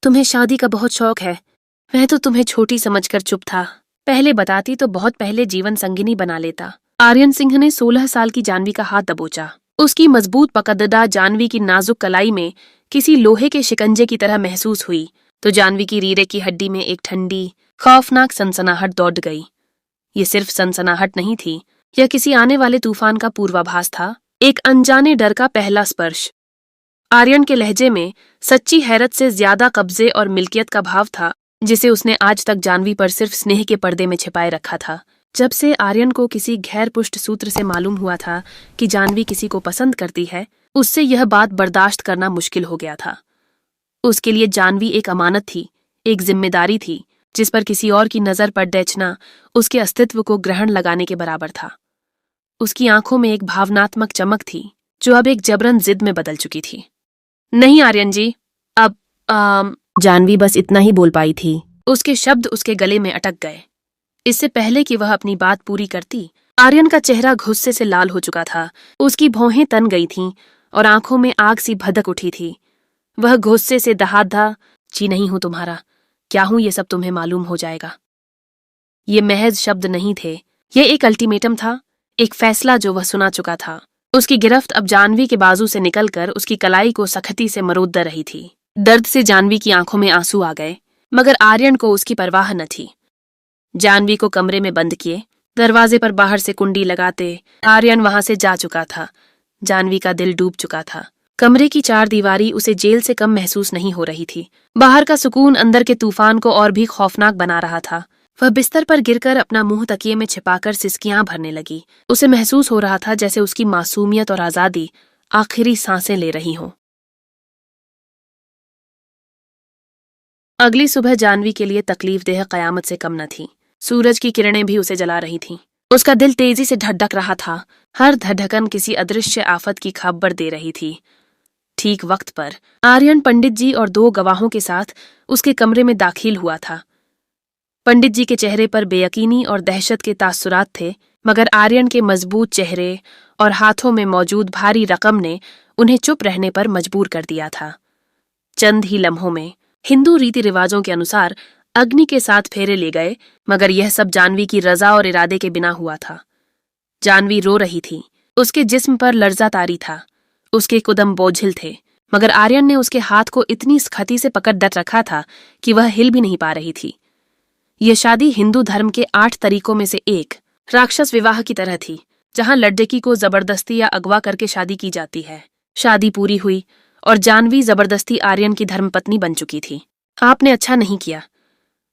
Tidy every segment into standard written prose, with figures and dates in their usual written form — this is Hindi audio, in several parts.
तुम्हें शादी का बहुत शौक है। मैं तो तुम्हें छोटी समझकर चुप था। पहले बताती तो बहुत पहले जीवन संगिनी बना लेता। आर्यन सिंह ने 16 साल की जानवी का हाथ दबोचा। उसकी मजबूत पकड़दा जानवी की नाजुक कलाई में किसी लोहे के शिकंजे की तरह महसूस हुई तो जानवी की रीढ़े की हड्डी में एक ठंडी खौफनाक सनसनाहट दौड़ गई। ये सिर्फ सनसनाहट नहीं थी, यह किसी आने वाले तूफान का पूर्वाभास था, एक अनजाने डर का पहला स्पर्श। आर्यन के लहजे में सच्ची हैरत से ज्यादा कब्जे और मिल्कियत का भाव था, जिसे उसने आज तक जानवी पर सिर्फ स्नेह के पर्दे में छिपाए रखा था। जब से आर्यन को किसी गैर पुष्ट सूत्र से मालूम हुआ था कि जानवी किसी को पसंद करती है, उससे यह बात बर्दाश्त करना मुश्किल हो गया था। उसके लिए जानवी एक अमानत थी, एक जिम्मेदारी थी, जिस पर किसी और की नजर पर डेचना उसके अस्तित्व को ग्रहण लगाने के बराबर था। उसकी आंखों में एक भावनात्मक चमक थी जो अब एक जबरन जिद में बदल चुकी थी। नहीं आर्यन जी, अब जानवी बस इतना ही बोल पाई थी। उसके शब्द उसके गले में अटक गए। इससे पहले कि वह अपनी बात पूरी करती, आर्यन का चेहरा गुस्से से लाल हो चुका था। उसकी भौहें तन गई थीं और आंखों में आग सी भदक उठी थी। वह गुस्से से दहाड़ा, जी नहीं हूं तुम्हारा, क्या हूं ये सब तुम्हें मालूम हो जाएगा। ये महज शब्द नहीं थे, ये एक अल्टीमेटम था, एक फैसला जो वह सुना चुका था। उसकी गिरफ्त अब जानवी के बाजू से निकलकर उसकी कलाई को सख्ती से मरोड़ रही थी। दर्द से जानवी की आंखों में आंसू आ गए, मगर आर्यन को उसकी परवाह न थी। जानवी को कमरे में बंद किए, दरवाजे पर बाहर से कुंडी लगाते आर्यन वहां से जा चुका था। जानवी का दिल डूब चुका था। कमरे की चार दीवारी उसे जेल से कम महसूस नहीं हो रही थी। बाहर का सुकून अंदर के तूफान को और भी खौफनाक बना रहा था। वह बिस्तर पर गिरकर अपना मुंह तकिए में छिपाकर सिसकियां भरने लगी। उसे महसूस हो रहा था जैसे उसकी मासूमियत और आजादी आखिरी सांसें ले रही हों। अगली सुबह जानवी के लिए तकलीफदेह कयामत से कम न थी। सूरज की किरणें भी उसे जला रही थीं। उसका दिल तेजी से धड़क रहा था। हर धड़कन किसी अदृश्य आफत की खबर दे रही थी। ठीक वक्त पर आर्यन पंडित जी और 2 गवाहों के साथ उसके कमरे में दाखिल हुआ था। पंडित जी के चेहरे पर बेयकीनी और दहशत के तासुरात थे, मगर आर्यन के मजबूत चेहरे और हाथों में मौजूद भारी रकम ने उन्हें चुप रहने पर मजबूर कर दिया था। चंद ही लम्हों में हिंदू रीति रिवाजों के अनुसार अग्नि के साथ फेरे ले गए, मगर यह सब जानवी की रजा और इरादे के बिना हुआ था। जानवी रो रही थी, उसके जिस्म पर लर्जा तारी था, उसके कदम बोझिल थे, मगर आर्यन ने उसके हाथ को इतनी सख्ती से पकड़ डट रखा था कि वह हिल भी नहीं पा रही थी। यह शादी हिंदू धर्म के 8 तरीकों में से एक राक्षस विवाह की तरह थी, जहां लड़की को जबरदस्ती या अगवा करके शादी की जाती है। शादी पूरी हुई और जानवी जबरदस्ती आर्यन की धर्मपत्नी बन चुकी थी। आपने अच्छा नहीं किया,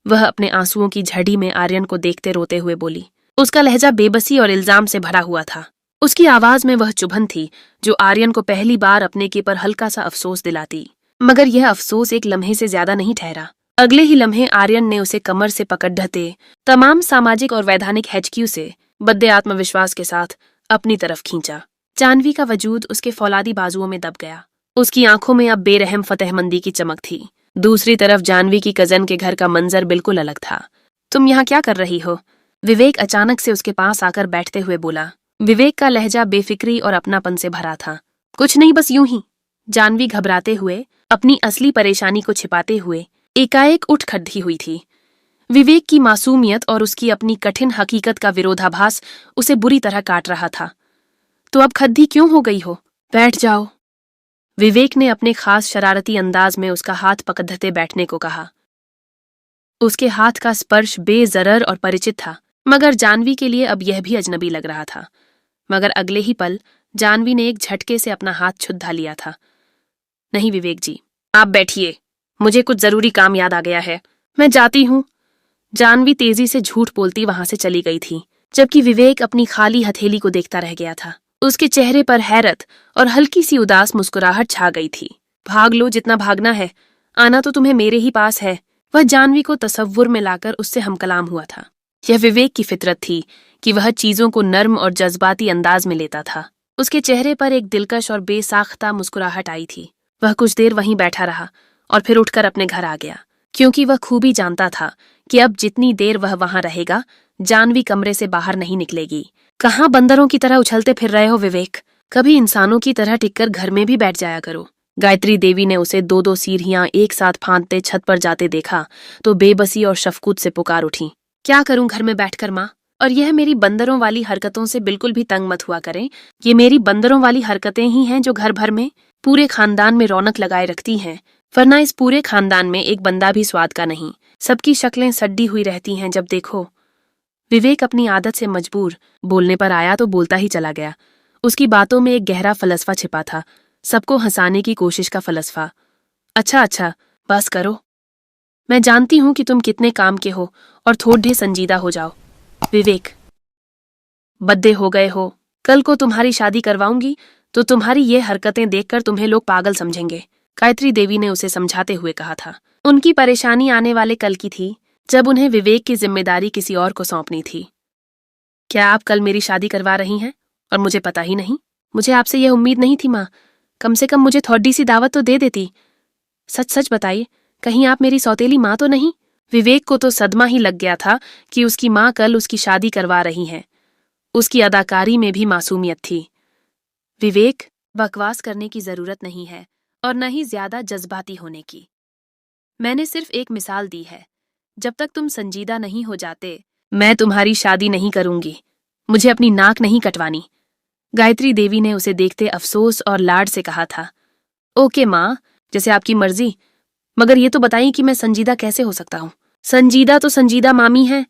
वह अपने आंसुओं की झड़ी में आर्यन को देखते रोते हुए बोली। उसका लहजा बेबसी और इल्जाम से भरा हुआ था। उसकी आवाज में वह चुभन थी जो आर्यन को पहली बार अपने के पर हल्का सा अफसोस दिलाती, मगर यह अफसोस एक लम्हे से ज्यादा नहीं ठहरा। अगले ही लम्हे आर्यन ने उसे कमर से पकड़ ढते तमाम सामाजिक और वैधानिक HQ से बद्दे आत्मविश्वास के साथ अपनी तरफ खींचा। जानवी का वजूद उसके फौलादी बाजुओं में दब गया। उसकी आंखों में अब बेरहम फतेहमंदी की चमक थी। दूसरी तरफ जानवी की कजन के घर का मंजर बिल्कुल अलग था। तुम यहाँ क्या कर रही हो? विवेक अचानक से उसके पास आकर बैठते हुए बोला। विवेक का लहजा बेफिक्री और अपनापन से भरा था। कुछ नहीं, बस यूं ही। जानवी घबराते हुए, अपनी असली परेशानी को छिपाते हुए एकाएक उठ खड़ी हुई थी। विवेक की मासूमियत और उसकी अपनी कठिन हकीकत का विरोधाभास उसे बुरी तरह काट रहा था। तो अब खद्दी क्यों हो गई हो? बैठ जाओ। विवेक ने अपने खास शरारती अंदाज में उसका हाथ पकड़ते बैठने को कहा। उसके हाथ का स्पर्श बेजरर और परिचित था, मगर जानवी के लिए अब यह भी अजनबी लग रहा था। मगर अगले ही पल जानवी ने एक झटके से अपना हाथ छुद्धा लिया था। नहीं विवेक जी, आप बैठिए, मुझे कुछ जरूरी काम याद आ गया है, मैं जाती हूँ। जानवी तेजी से झूठ बोलती वहां से चली गई थी, जबकि विवेक अपनी खाली हथेली को देखता रह गया था। उसके चेहरे पर हैरत और हल्की सी उदास मुस्कुराहट छा गई थी। भाग लो जितना भागना है, आना तो तुम्हें मेरे ही पास है। वह जानवी को तसव्वुर में लाकर उससे हमकलाम हुआ था। यह विवेक की फितरत थी कि वह चीजों को नर्म और जज्बाती अंदाज में लेता था। उसके चेहरे पर एक दिलकश और बेसाख्ता मुस्कुराहट आई थी। वह कुछ देर वहीं बैठा रहा और फिर उठकर अपने घर आ गया, क्योंकि वह खूबी जानता था कि अब जितनी देर वह वहां रहेगा, जानवी कमरे से बाहर नहीं निकलेगी। कहाँ बंदरों की तरह उछलते फिर रहे हो विवेक? कभी इंसानों की तरह टिककर घर में भी बैठ जाया करो। गायत्री देवी ने उसे दो दो सीढ़ियां एक साथ फांदते छत पर जाते देखा तो बेबसी और शफकूत से पुकार उठी, क्या करूं घर में बैठकर माँ? और यह मेरी बंदरों वाली हरकतों से बिल्कुल भी तंग मत हुआ करें। ये मेरी बंदरों वाली हरकतें ही हैं जो घर भर में पूरे खानदान में रौनक लगाए रखती हैं, वरना इस पूरे खानदान में एक बंदा भी स्वाद का नहीं। सबकी शक्लें सड्डी हुई रहती हैं जब देखो। विवेक अपनी आदत से मजबूर बोलने पर आया तो बोलता ही चला गया। उसकी बातों में एक गहरा फलसफा छिपा था, सबको हंसाने की कोशिश का फलसफा। अच्छा, बस करो। मैं जानती हूं कि तुम कितने काम के हो और थोड़े संजीदा हो जाओ। विवेक, बद्दे हो गए हो। कल को तुम्हारी शादी करवाऊंगी तो तुम्हारी ये हरकतें देखकर तुम्हें लोग पागल समझेंगे, गायत्री देवी ने उसे समझाते हुए कहा था। उनकी परेशानी आने वाले कल की थी, जब उन्हें विवेक की जिम्मेदारी किसी और को सौंपनी थी। क्या आप कल मेरी शादी करवा रही हैं और मुझे पता ही नहीं? मुझे आपसे यह उम्मीद नहीं थी माँ। कम से कम मुझे थोड़ी सी दावत तो दे देती। सच सच बताइए, कहीं आप मेरी सौतेली माँ तो नहीं? विवेक को तो सदमा ही लग गया था कि उसकी माँ कल उसकी शादी करवा रही हैं। उसकी अदाकारी में भी मासूमियत थी। विवेक, बकवास करने की जरूरत नहीं है और न ही ज्यादा जज्बाती होने की। मैंने सिर्फ एक मिसाल दी है। जब तक तुम संजीदा नहीं हो जाते, मैं तुम्हारी शादी नहीं करूंगी। मुझे अपनी नाक नहीं कटवानी। गायत्री देवी ने उसे देखते अफसोस और लाड से कहा था। ओके माँ, जैसे आपकी मर्जी, मगर ये तो बताइए कि मैं संजीदा कैसे हो सकता हूँ? संजीदा तो संजीदा मामी है।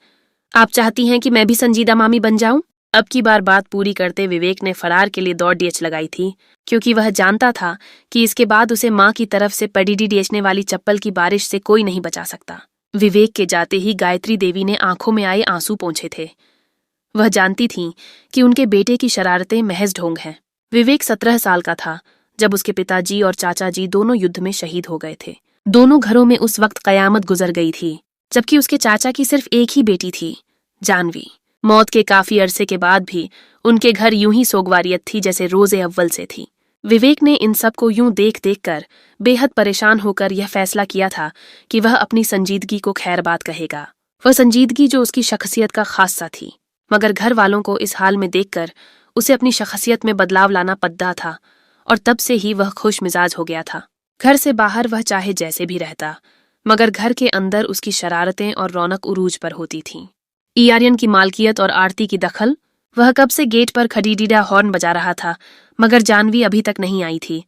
आप चाहती हैं कि मैं भी संजीदा मामी बन जाऊं? अब की बार बात पूरी करते विवेक ने फरार के लिए दौड़ डीएच लगाई थी, क्योंकि वह जानता था कि इसके बाद उसे माँ की तरफ से पडीडी डीएचने वाली चप्पल की बारिश से कोई नहीं बचा सकता। विवेक के जाते ही गायत्री देवी ने आंखों में आए आंसू पोंछे थे। वह जानती थी कि उनके बेटे की शरारतें महज ढोंग हैं। विवेक 17 साल का था जब उसके पिताजी और चाचा जी दोनों युद्ध में शहीद हो गए थे। दोनों घरों में उस वक्त कयामत गुजर गई थी, जबकि उसके चाचा की सिर्फ एक ही बेटी थी, जानवी। मौत के काफी अरसे के बाद भी उनके घर यूं ही सोगवारियत थी जैसे रोजे अव्वल से थी। विवेक ने इन सब को यूं देख देख कर बेहद परेशान होकर यह फैसला किया था कि वह अपनी संजीदगी को खैर बात कहेगा। वह संजीदगी जो उसकी शख्सियत का खासा थी, मगर घर वालों को इस हाल में देखकर उसे अपनी शख्सियत में बदलाव लाना पड़ता था, और तब से ही वह खुश मिजाज हो गया था। घर से बाहर वह चाहे जैसे भी रहता, मगर घर के अंदर उसकी शरारतें और रौनक उरूज पर होती थीं। आर्यन की मालकियत और आरती की दखल। वह कब से गेट पर खड़ीडीडा हॉर्न बजा रहा था, मगर जानवी अभी तक नहीं आई थी।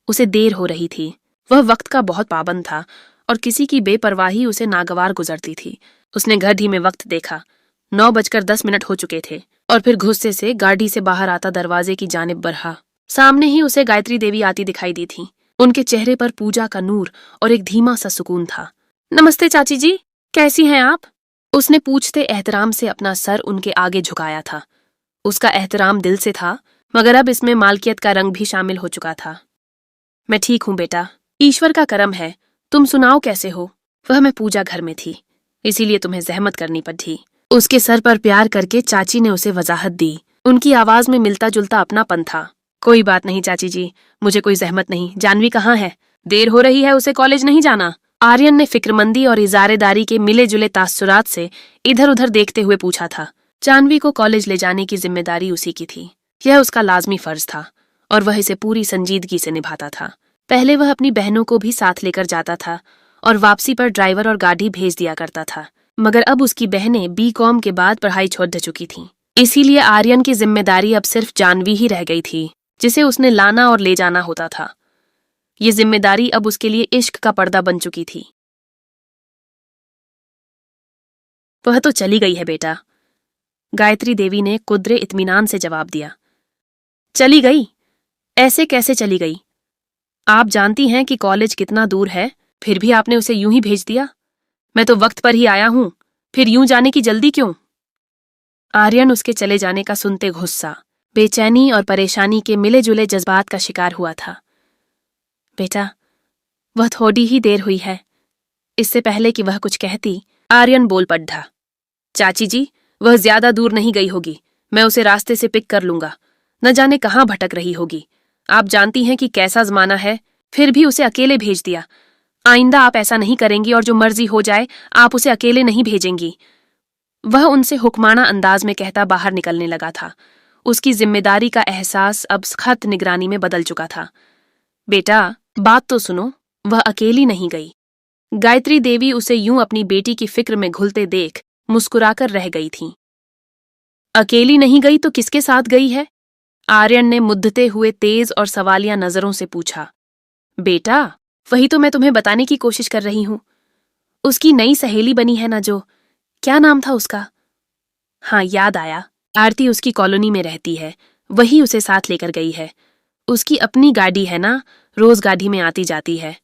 उसे देर हो रही थी। वह वक्त का बहुत पाबंद था और किसी की बेपरवाही उसे नागवार गुजरती थी। उसने घड़ी में वक्त देखा। 9:10 हो चुके थे और फिर गुस्से से गाड़ी से बाहर आता दरवाजे की जानिब बढ़ा। सामने ही उसे गायत्री देवी आती दिखाई दी थी। उनके चेहरे पर पूजा का नूर और एक धीमा सा सुकून था। नमस्ते चाची जी, कैसी हैं आप? उसने पूछते एहतराम से अपना सर उनके आगे झुकाया था। उसका एहतराम दिल से था, मगर अब इसमें मालकियत का रंग भी शामिल हो चुका था। मैं ठीक हूं बेटा, ईश्वर का करम है। तुम सुनाओ कैसे हो? मैं पूजा घर में थी, इसीलिए तुम्हें जहमत करनी पड़ी। उसके सर पर प्यार करके चाची ने उसे वजाहत दी। उनकी आवाज में मिलता जुलता अपनापन था। कोई बात नहीं चाची जी, मुझे कोई जहमत नहीं। जानवी कहाँ है? देर हो रही है, उसे कॉलेज नहीं जाना? आर्यन ने फिक्रमंदी और इजारेदारी के मिले जुले तासुरात से इधर उधर देखते हुए पूछा था। जानवी को कॉलेज ले जाने की जिम्मेदारी उसी की थी। यह उसका लाजमी फर्ज था और वह इसे पूरी संजीदगी से निभाता था। पहले वह अपनी बहनों को भी साथ लेकर जाता था और वापसी पर ड्राइवर और गाड़ी भेज दिया करता था, मगर अब उसकी बहनें बीकॉम के बाद पढ़ाई छोड़ चुकी थीं। इसीलिए आर्यन की जिम्मेदारी अब सिर्फ जानवी ही रह गई थी, जिसे उसने लाना और ले जाना होता था। ये जिम्मेदारी अब उसके लिए इश्क का पर्दा बन चुकी थी। वह तो चली गई है बेटा, गायत्री देवी ने कुद्रे इत्मीनान से जवाब दिया। चली गई? ऐसे कैसे चली गई? आप जानती हैं कि कॉलेज कितना दूर है, फिर भी आपने उसे यूं ही भेज दिया। मैं तो वक्त पर ही आया हूं, फिर यूं जाने की जल्दी क्यों? आर्यन उसके चले जाने का सुनते गुस्सा, बेचैनी और परेशानी के मिले जुले जज्बात का शिकार हुआ था। बेटा, वह थोड़ी ही देर हुई है। इससे पहले कि वह कुछ कहती, आर्यन बोल पड़ा। चाची जी, वह ज्यादा दूर नहीं गई होगी। मैं उसे रास्ते से पिक कर लूंगा। न जाने कहाँ भटक रही होगी। आप जानती हैं कि कैसा जमाना है, फिर भी उसे अकेले भेज दिया। आइंदा आप ऐसा नहीं करेंगी और जो मर्जी हो जाए आप उसे अकेले नहीं भेजेंगी। वह उनसे हुक्माना अंदाज में कहता बाहर निकलने लगा था। उसकी जिम्मेदारी का एहसास अब सख्त निगरानी में बदल चुका था। बेटा, बात तो सुनो, वह अकेली नहीं गई। गायत्री देवी उसे यूं अपनी बेटी की फिक्र में घुलते देख मुस्कुराकर रह गई थीं। अकेली नहीं गई तो किसके साथ गई है? आर्यन ने मुद्दते हुए तेज और सवालिया नजरों से पूछा। बेटा, वही तो मैं तुम्हें बताने की कोशिश कर रही हूं। उसकी नई सहेली बनी है ना, जो क्या नाम था उसका? हाँ, याद आया। आरती उसकी कॉलोनी में रहती है, वही उसे साथ लेकर गई है। उसकी अपनी गाड़ी है ना, रोज गाड़ी में आती जाती है।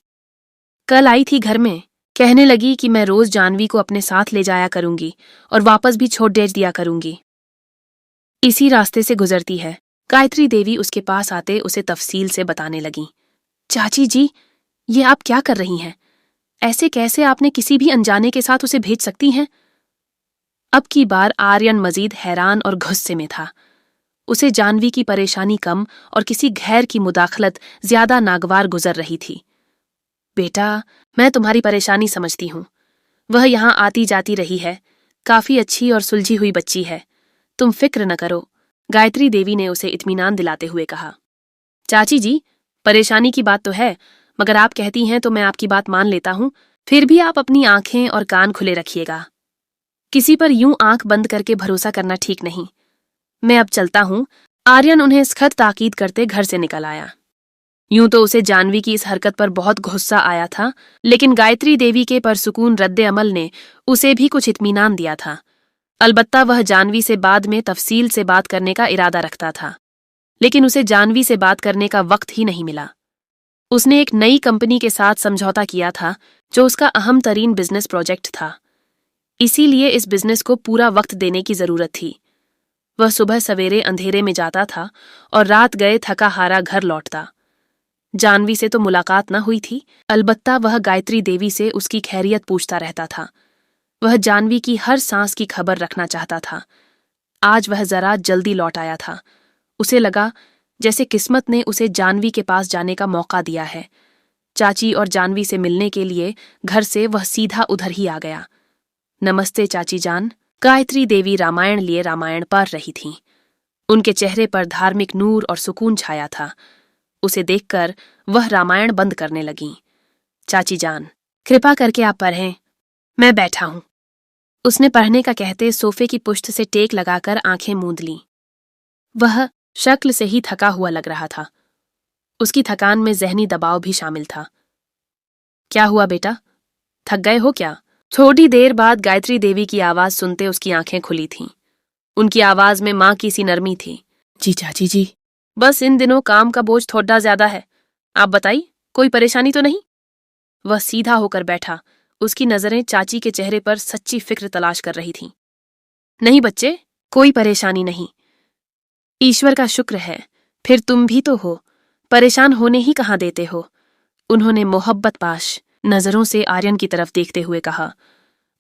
कल आई थी घर में, कहने लगी कि मैं रोज जानवी को अपने साथ ले जाया करूंगी और वापस भी छोड़ दे दिया करूंगी। इसी रास्ते से गुजरती है। गायत्री देवी उसके पास आते उसे तफसील से बताने लगी। चाची जी, ये आप क्या कर रही हैं? ऐसे कैसे आपने किसी भी अनजाने के साथ उसे भेज सकती हैं? अब की बार आर्यन मजीद हैरान और गुस्से में था। उसे जानवी की परेशानी कम और किसी गैर की मुदाखलत ज्यादा नागवार गुजर रही थी। बेटा, मैं तुम्हारी परेशानी समझती हूँ। वह यहाँ आती जाती रही है, काफी अच्छी और सुलझी हुई बच्ची है। तुम फिक्र न करो, गायत्री देवी ने उसे इत्मीनान दिलाते हुए कहा। चाची जी, परेशानी की बात तो है, मगर आप कहती हैं तो मैं आपकी बात मान लेता हूं। फिर भी आप अपनी आंखें और कान खुले रखिएगा। किसी पर यूं आंख बंद करके भरोसा करना ठीक नहीं। मैं अब चलता हूं। आर्यन उन्हें सख्त ताकीद करते घर से निकल आया। यूं तो उसे जानवी की इस हरकत पर बहुत गुस्सा आया था, लेकिन गायत्री देवी के परसुकून रद्दे अमल ने उसे भी कुछ इत्मीनान दिया था। अलबत्ता वह जानवी से बाद में तफसील से बात करने का इरादा रखता था, लेकिन उसे जानवी से बात करने का वक्त ही नहीं मिला। उसने एक नई कंपनी के साथ समझौता किया था, जो उसका अहम तरीन बिजनेस प्रोजेक्ट था। इसीलिए इस बिजनेस को पूरा वक्त देने की जरूरत थी। वह सुबह सवेरे अंधेरे में जाता था और रात गए थका हारा घर लौटता। जानवी से तो मुलाकात न हुई थी, अलबत्ता वह गायत्री देवी से उसकी खैरियत पूछता रहता था। वह जानवी की हर सांस की खबर रखना चाहता था। आज वह जरा जल्दी लौट आया था। उसे लगा जैसे किस्मत ने उसे जानवी के पास जाने का मौका दिया है। चाची और जानवी से मिलने के लिए घर से वह सीधा उधर ही आ गया। नमस्ते चाची जान। गायत्री देवी रामायण लिए रामायण पढ़ रही थीं। उनके चेहरे पर धार्मिक नूर और सुकून छाया था। उसे देखकर वह रामायण बंद करने लगीं। चाची जान, कृपा करके आप पढ़ें, मैं बैठा हूं। उसने पढ़ने का कहते सोफे की पुष्ट से टेक लगाकर आंखें मूंद लीं। वह शक्ल से ही थका हुआ लग रहा था। उसकी थकान में जहनी दबाव भी शामिल था। क्या हुआ बेटा, थक गए हो क्या? थोड़ी देर बाद गायत्री देवी की आवाज सुनते उसकी आंखें खुली थीं। उनकी आवाज में मां की सी नरमी थी। जी चाची जी, बस इन दिनों काम का बोझ थोड़ा ज्यादा है। आप बताइए, कोई परेशानी तो नहीं? वह सीधा होकर बैठा। उसकी नजरें चाची के चेहरे पर सच्ची फिक्र तलाश कर रही थीं। नहीं बच्चे, कोई परेशानी नहीं। ईश्वर का शुक्र है, फिर तुम भी तो हो, परेशान होने ही कहाँ देते हो। उन्होंने मोहब्बत पाश नजरों से आर्यन की तरफ देखते हुए कहा।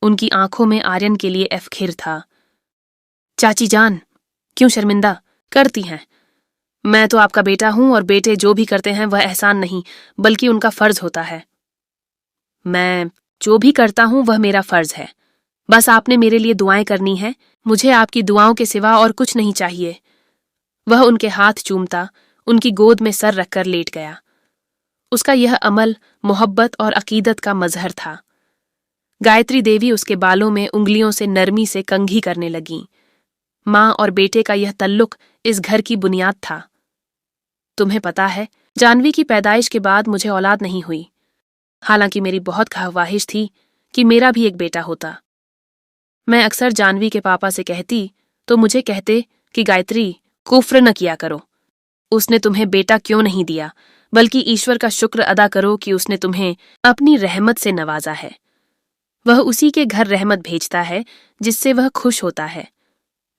उनकी आंखों में आर्यन के लिए एफखिर था। चाची जान, क्यों शर्मिंदा करती हैं? मैं तो आपका बेटा हूं और बेटे जो भी करते हैं वह एहसान नहीं, बल्कि उनका फर्ज होता है। मैं जो भी करता हूं वह मेरा फर्ज है। बस आपने मेरे लिए दुआएं करनी है। मुझे आपकी दुआओं के सिवा और कुछ नहीं चाहिए। वह उनके हाथ चूमता उनकी गोद में सर रखकर लेट गया। उसका यह अमल मोहब्बत और अकीदत का मजहर था। गायत्री देवी उसके बालों में उंगलियों से नरमी से कंघी करने लगीं। मां और बेटे का यह तल्लुक इस घर की बुनियाद था। तुम्हें पता है, जानवी की पैदाइश के बाद मुझे औलाद नहीं हुई। हालांकि मेरी बहुत ख्वाहिश थी कि मेरा भी एक बेटा होता। मैं अक्सर जानवी के पापा से कहती तो मुझे कहते कि गायत्री, कुफ्र न किया करो। उसने तुम्हें बेटा क्यों नहीं दिया, बल्कि ईश्वर का शुक्र अदा करो कि उसने तुम्हें अपनी रहमत से नवाजा है। वह उसी के घर रहमत भेजता है जिससे वह खुश होता है।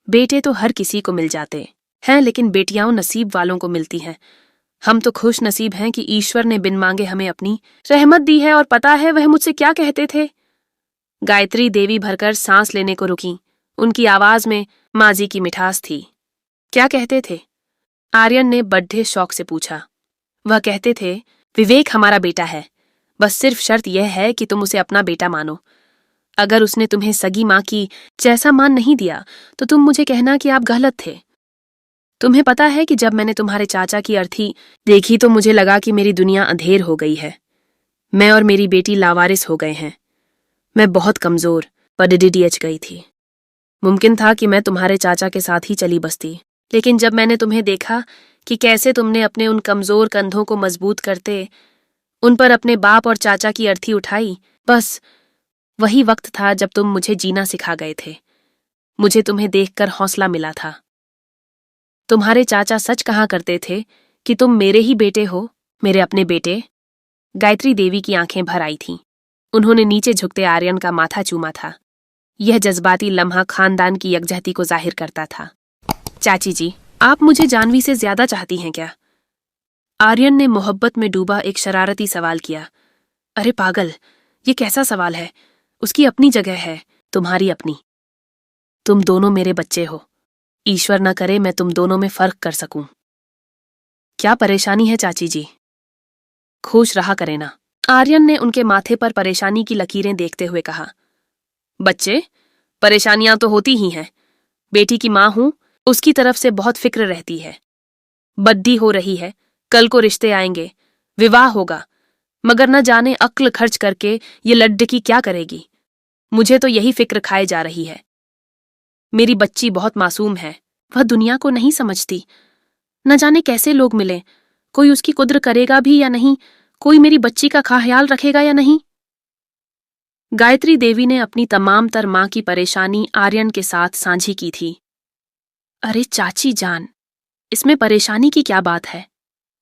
बेटे तो हर किसी को मिल जाते हैं, लेकिन बेटियां नसीब वालों को मिलती हैं। हम तो खुश नसीब हैं कि ईश्वर ने बिन मांगे हमें अपनी रहमत दी है। और पता है वह मुझसे क्या कहते थे? गायत्री देवी भरकर सांस लेने को रुकी। उनकी आवाज में माजी की मिठास थी। क्या कहते थे? आर्यन ने बड्ढे शौक से पूछा। वह कहते थे, विवेक हमारा बेटा है, बस सिर्फ शर्त यह है कि तुम उसे अपना बेटा मानो। अगर उसने तुम्हें सगी मां की जैसा मान नहीं दिया तो तुम मुझे कहना कि आप गलत थे। तुम्हें पता है कि जब मैंने तुम्हारे चाचा की अर्थी देखी तो मुझे लगा कि मेरी दुनिया अंधेर हो गई है। मैं और मेरी बेटी लावारिस हो गए हैं। मैं बहुत कमजोर पडडीएच गई थी। मुमकिन था कि मैं तुम्हारे चाचा के साथ ही चली बसती, लेकिन जब मैंने तुम्हें देखा कि कैसे तुमने अपने उन कमजोर कंधों को मजबूत करते उन पर अपने बाप और चाचा की अर्थी उठाई, बस वही वक्त था जब तुम मुझे जीना सिखा गए थे। मुझे तुम्हें देखकर हौसला मिला था। तुम्हारे चाचा सच कहा करते थे कि तुम मेरे ही बेटे हो, मेरे अपने बेटे। गायत्री देवी की आंखें भर आई थीं। उन्होंने नीचे झुकते आर्यन का माथा चूमा था। यह जज्बाती लम्हा खानदान की यकजहती को जाहिर करता था। चाची जी, आप मुझे जानवी से ज्यादा चाहती हैं क्या? आर्यन ने मोहब्बत में डूबा एक शरारती सवाल किया। अरे पागल, ये कैसा सवाल है? उसकी अपनी जगह है, तुम्हारी अपनी। तुम दोनों मेरे बच्चे हो। ईश्वर न करे मैं तुम दोनों में फर्क कर सकूं। क्या परेशानी है चाची जी? खुश रहा करे ना। आर्यन ने उनके माथे पर परेशानी की लकीरें देखते हुए कहा। बच्चे, परेशानियां तो होती ही हैं। बेटी की मां हूं, उसकी तरफ से बहुत फिक्र रहती है। बड्डी हो रही है, कल को रिश्ते आएंगे, विवाह होगा, मगर न जाने अक्ल खर्च करके ये लड्डकी क्या करेगी। मुझे तो यही फिक्र खाए जा रही है। मेरी बच्ची बहुत मासूम है, वह दुनिया को नहीं समझती। न जाने कैसे लोग मिले, कोई उसकी कुद्र करेगा भी या नहीं, कोई मेरी बच्ची का ख्याल रखेगा या नहीं। गायत्री देवी ने अपनी तमाम तर मां की परेशानी आर्यन के साथ साझी की थी। अरे चाची जान, इसमें परेशानी की क्या बात है?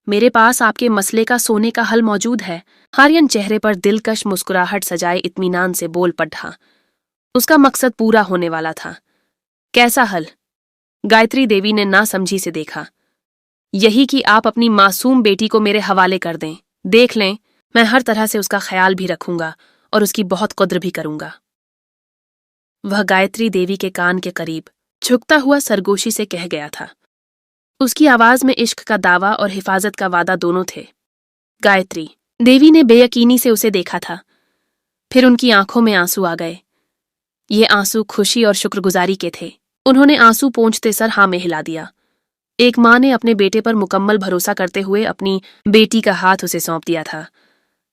मेरे पास आपके मसले का सोने का हल मौजूद है। आर्यन चेहरे पर दिलकश मुस्कुराहट सजाए इत्मीनान से बोल पड़ा। उसका मकसद पूरा होने वाला था। कैसा हल? गायत्री देवी ने नासमझी से देखा। यही कि आप अपनी मासूम बेटी को मेरे हवाले कर दें। देख लें, मैं हर तरह से उसका ख्याल भी रखूंगा और उसकी बहुत कद्र भी करूंगा। वह गायत्री देवी के कान के करीब झुकता हुआ सरगोशी से कह गया था। उसकी आवाज में इश्क का दावा और हिफाजत का वादा दोनों थे। गायत्री देवी ने बेयकीनी से उसे देखा था। फिर उनकी आंखों में आंसू आ गए। ये आंसू खुशी और शुक्रगुजारी के थे। उन्होंने आंसू पोंछते सर हाँ में हिला दिया। एक मां ने अपने बेटे पर मुकम्मल भरोसा करते हुए अपनी बेटी का हाथ उसे सौंप दिया था।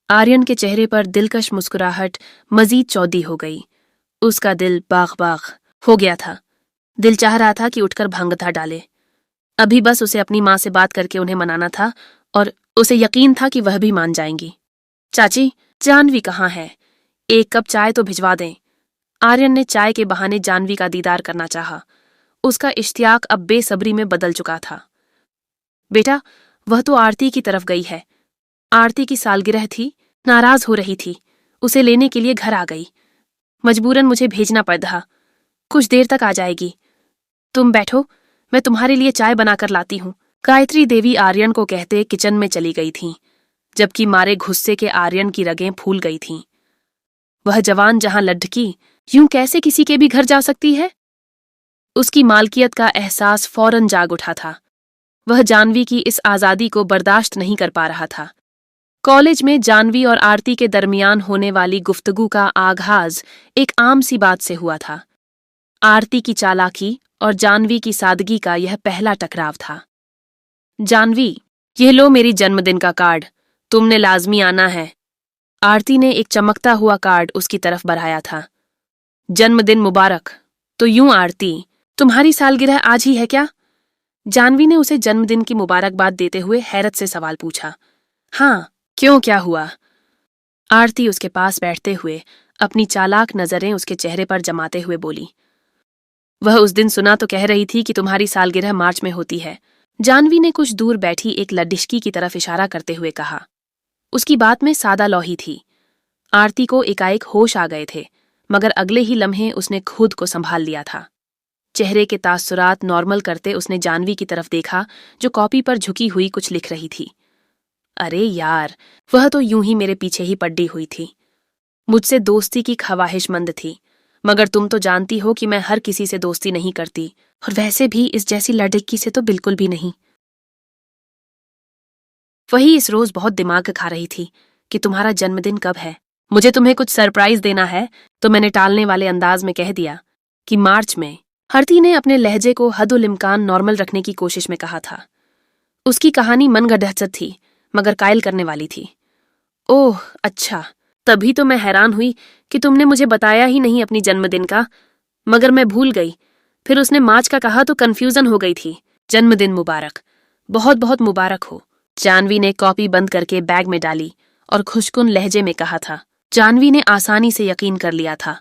आर्यन के चेहरे पर दिलकश मुस्कुराहट मजीद चौधी हो गई। उसका दिल बाग बाग हो गया था। दिल चाह रहा था कि उठकर भांगता डाले। अभी बस उसे अपनी मां से बात करके उन्हें मनाना था और उसे यकीन था कि वह भी मान जाएंगी। चाची, जानवी कहाँ है? एक कप चाय तो भिजवा दें। आर्यन ने चाय के बहाने जानवी का दीदार करना चाहा। उसका इश्तियाक अब बेसब्री में बदल चुका था। बेटा, वह तो आरती की तरफ गई है। आरती की सालगिरह थी, नाराज हो रही थी। उसे लेने के लिए घर आ गई। मजबूरन मुझे भेजना पड़ा। कुछ देर तक आ जाएगी। तुम बैठो, मैं तुम्हारे लिए चाय बनाकर लाती हूँ। गायत्री देवी आर्यन को कहते किचन में चली गई थीं, जबकि मारे गुस्से के आर्यन की रगें फूल गई थीं। वह जवान जहां लड्ढकी, यूं कैसे किसी के भी घर जा सकती है? उसकी मालकियत का एहसास फौरन जाग उठा था। वह जानवी की इस आजादी को बर्दाश्त नहीं कर पा रहा था। कॉलेज में जानवी और आरती के दरमियान होने वाली गुफ्तगू का आगाज एक आम सी बात से हुआ था। आरती की चालाकी और जानवी की सादगी का यह पहला टकराव था। जानवी, यह लो मेरी जन्मदिन का कार्ड, तुमने लाजमी आना है। आरती ने एक चमकता हुआ कार्ड उसकी तरफ बढ़ाया था। जन्मदिन मुबारक। तो यूं आरती, तुम्हारी सालगिरह आज ही है क्या? जानवी ने उसे जन्मदिन की मुबारकबाद देते हुए हैरत से सवाल पूछा। हाँ, क्यों, क्या हुआ? आरती उसके पास बैठते हुए अपनी चालाक नजरें उसके चेहरे पर जमाते हुए बोली। वह उस दिन सुना तो कह रही थी कि तुम्हारी सालगिरह मार्च में होती है। जानवी ने कुछ दूर बैठी एक लड्डिशकी की तरफ इशारा करते हुए कहा। उसकी बात में सादा लौही थी। आरती को एकाएक होश आ गए थे, मगर अगले ही लम्हे उसने खुद को संभाल लिया था। चेहरे के तासुरात नॉर्मल करते उसने जानवी की तरफ देखा, जो कॉपी पर झुकी हुई कुछ लिख रही थी। अरे यार, वह तो यूं ही मेरे पीछे ही पड़ी हुई थी। मुझसे दोस्ती की ख्वाहिशमंद थी, मगर तुम तो जानती हो कि मैं हर किसी से दोस्ती नहीं करती, और वैसे भी इस जैसी लड़की से तो बिल्कुल भी नहीं। वही इस रोज बहुत दिमाग खा रही थी कि तुम्हारा जन्मदिन कब है। मुझे तुम्हें कुछ सरप्राइज देना है, तो मैंने टालने वाले अंदाज में कह दिया कि मार्च में। आरती ने अपने लहजे को हदुल इम्कान नॉर्मल रखने की कोशिश में कहा था। उसकी कहानी मनगढ़ंत थी मगर कायल करने वाली थी। ओह अच्छा, तभी तो मैं हैरान हुई कि तुमने मुझे बताया ही नहीं अपनी जन्मदिन का, मगर मैं भूल गई। फिर उसने मार्च का कहा तो कंफ्यूजन हो गई थी। जन्मदिन मुबारक, बहुत बहुत मुबारक हो। जानवी ने कॉपी बंद करके बैग में डाली और खुशकुन लहजे में कहा था। जानवी ने आसानी से यकीन कर लिया था।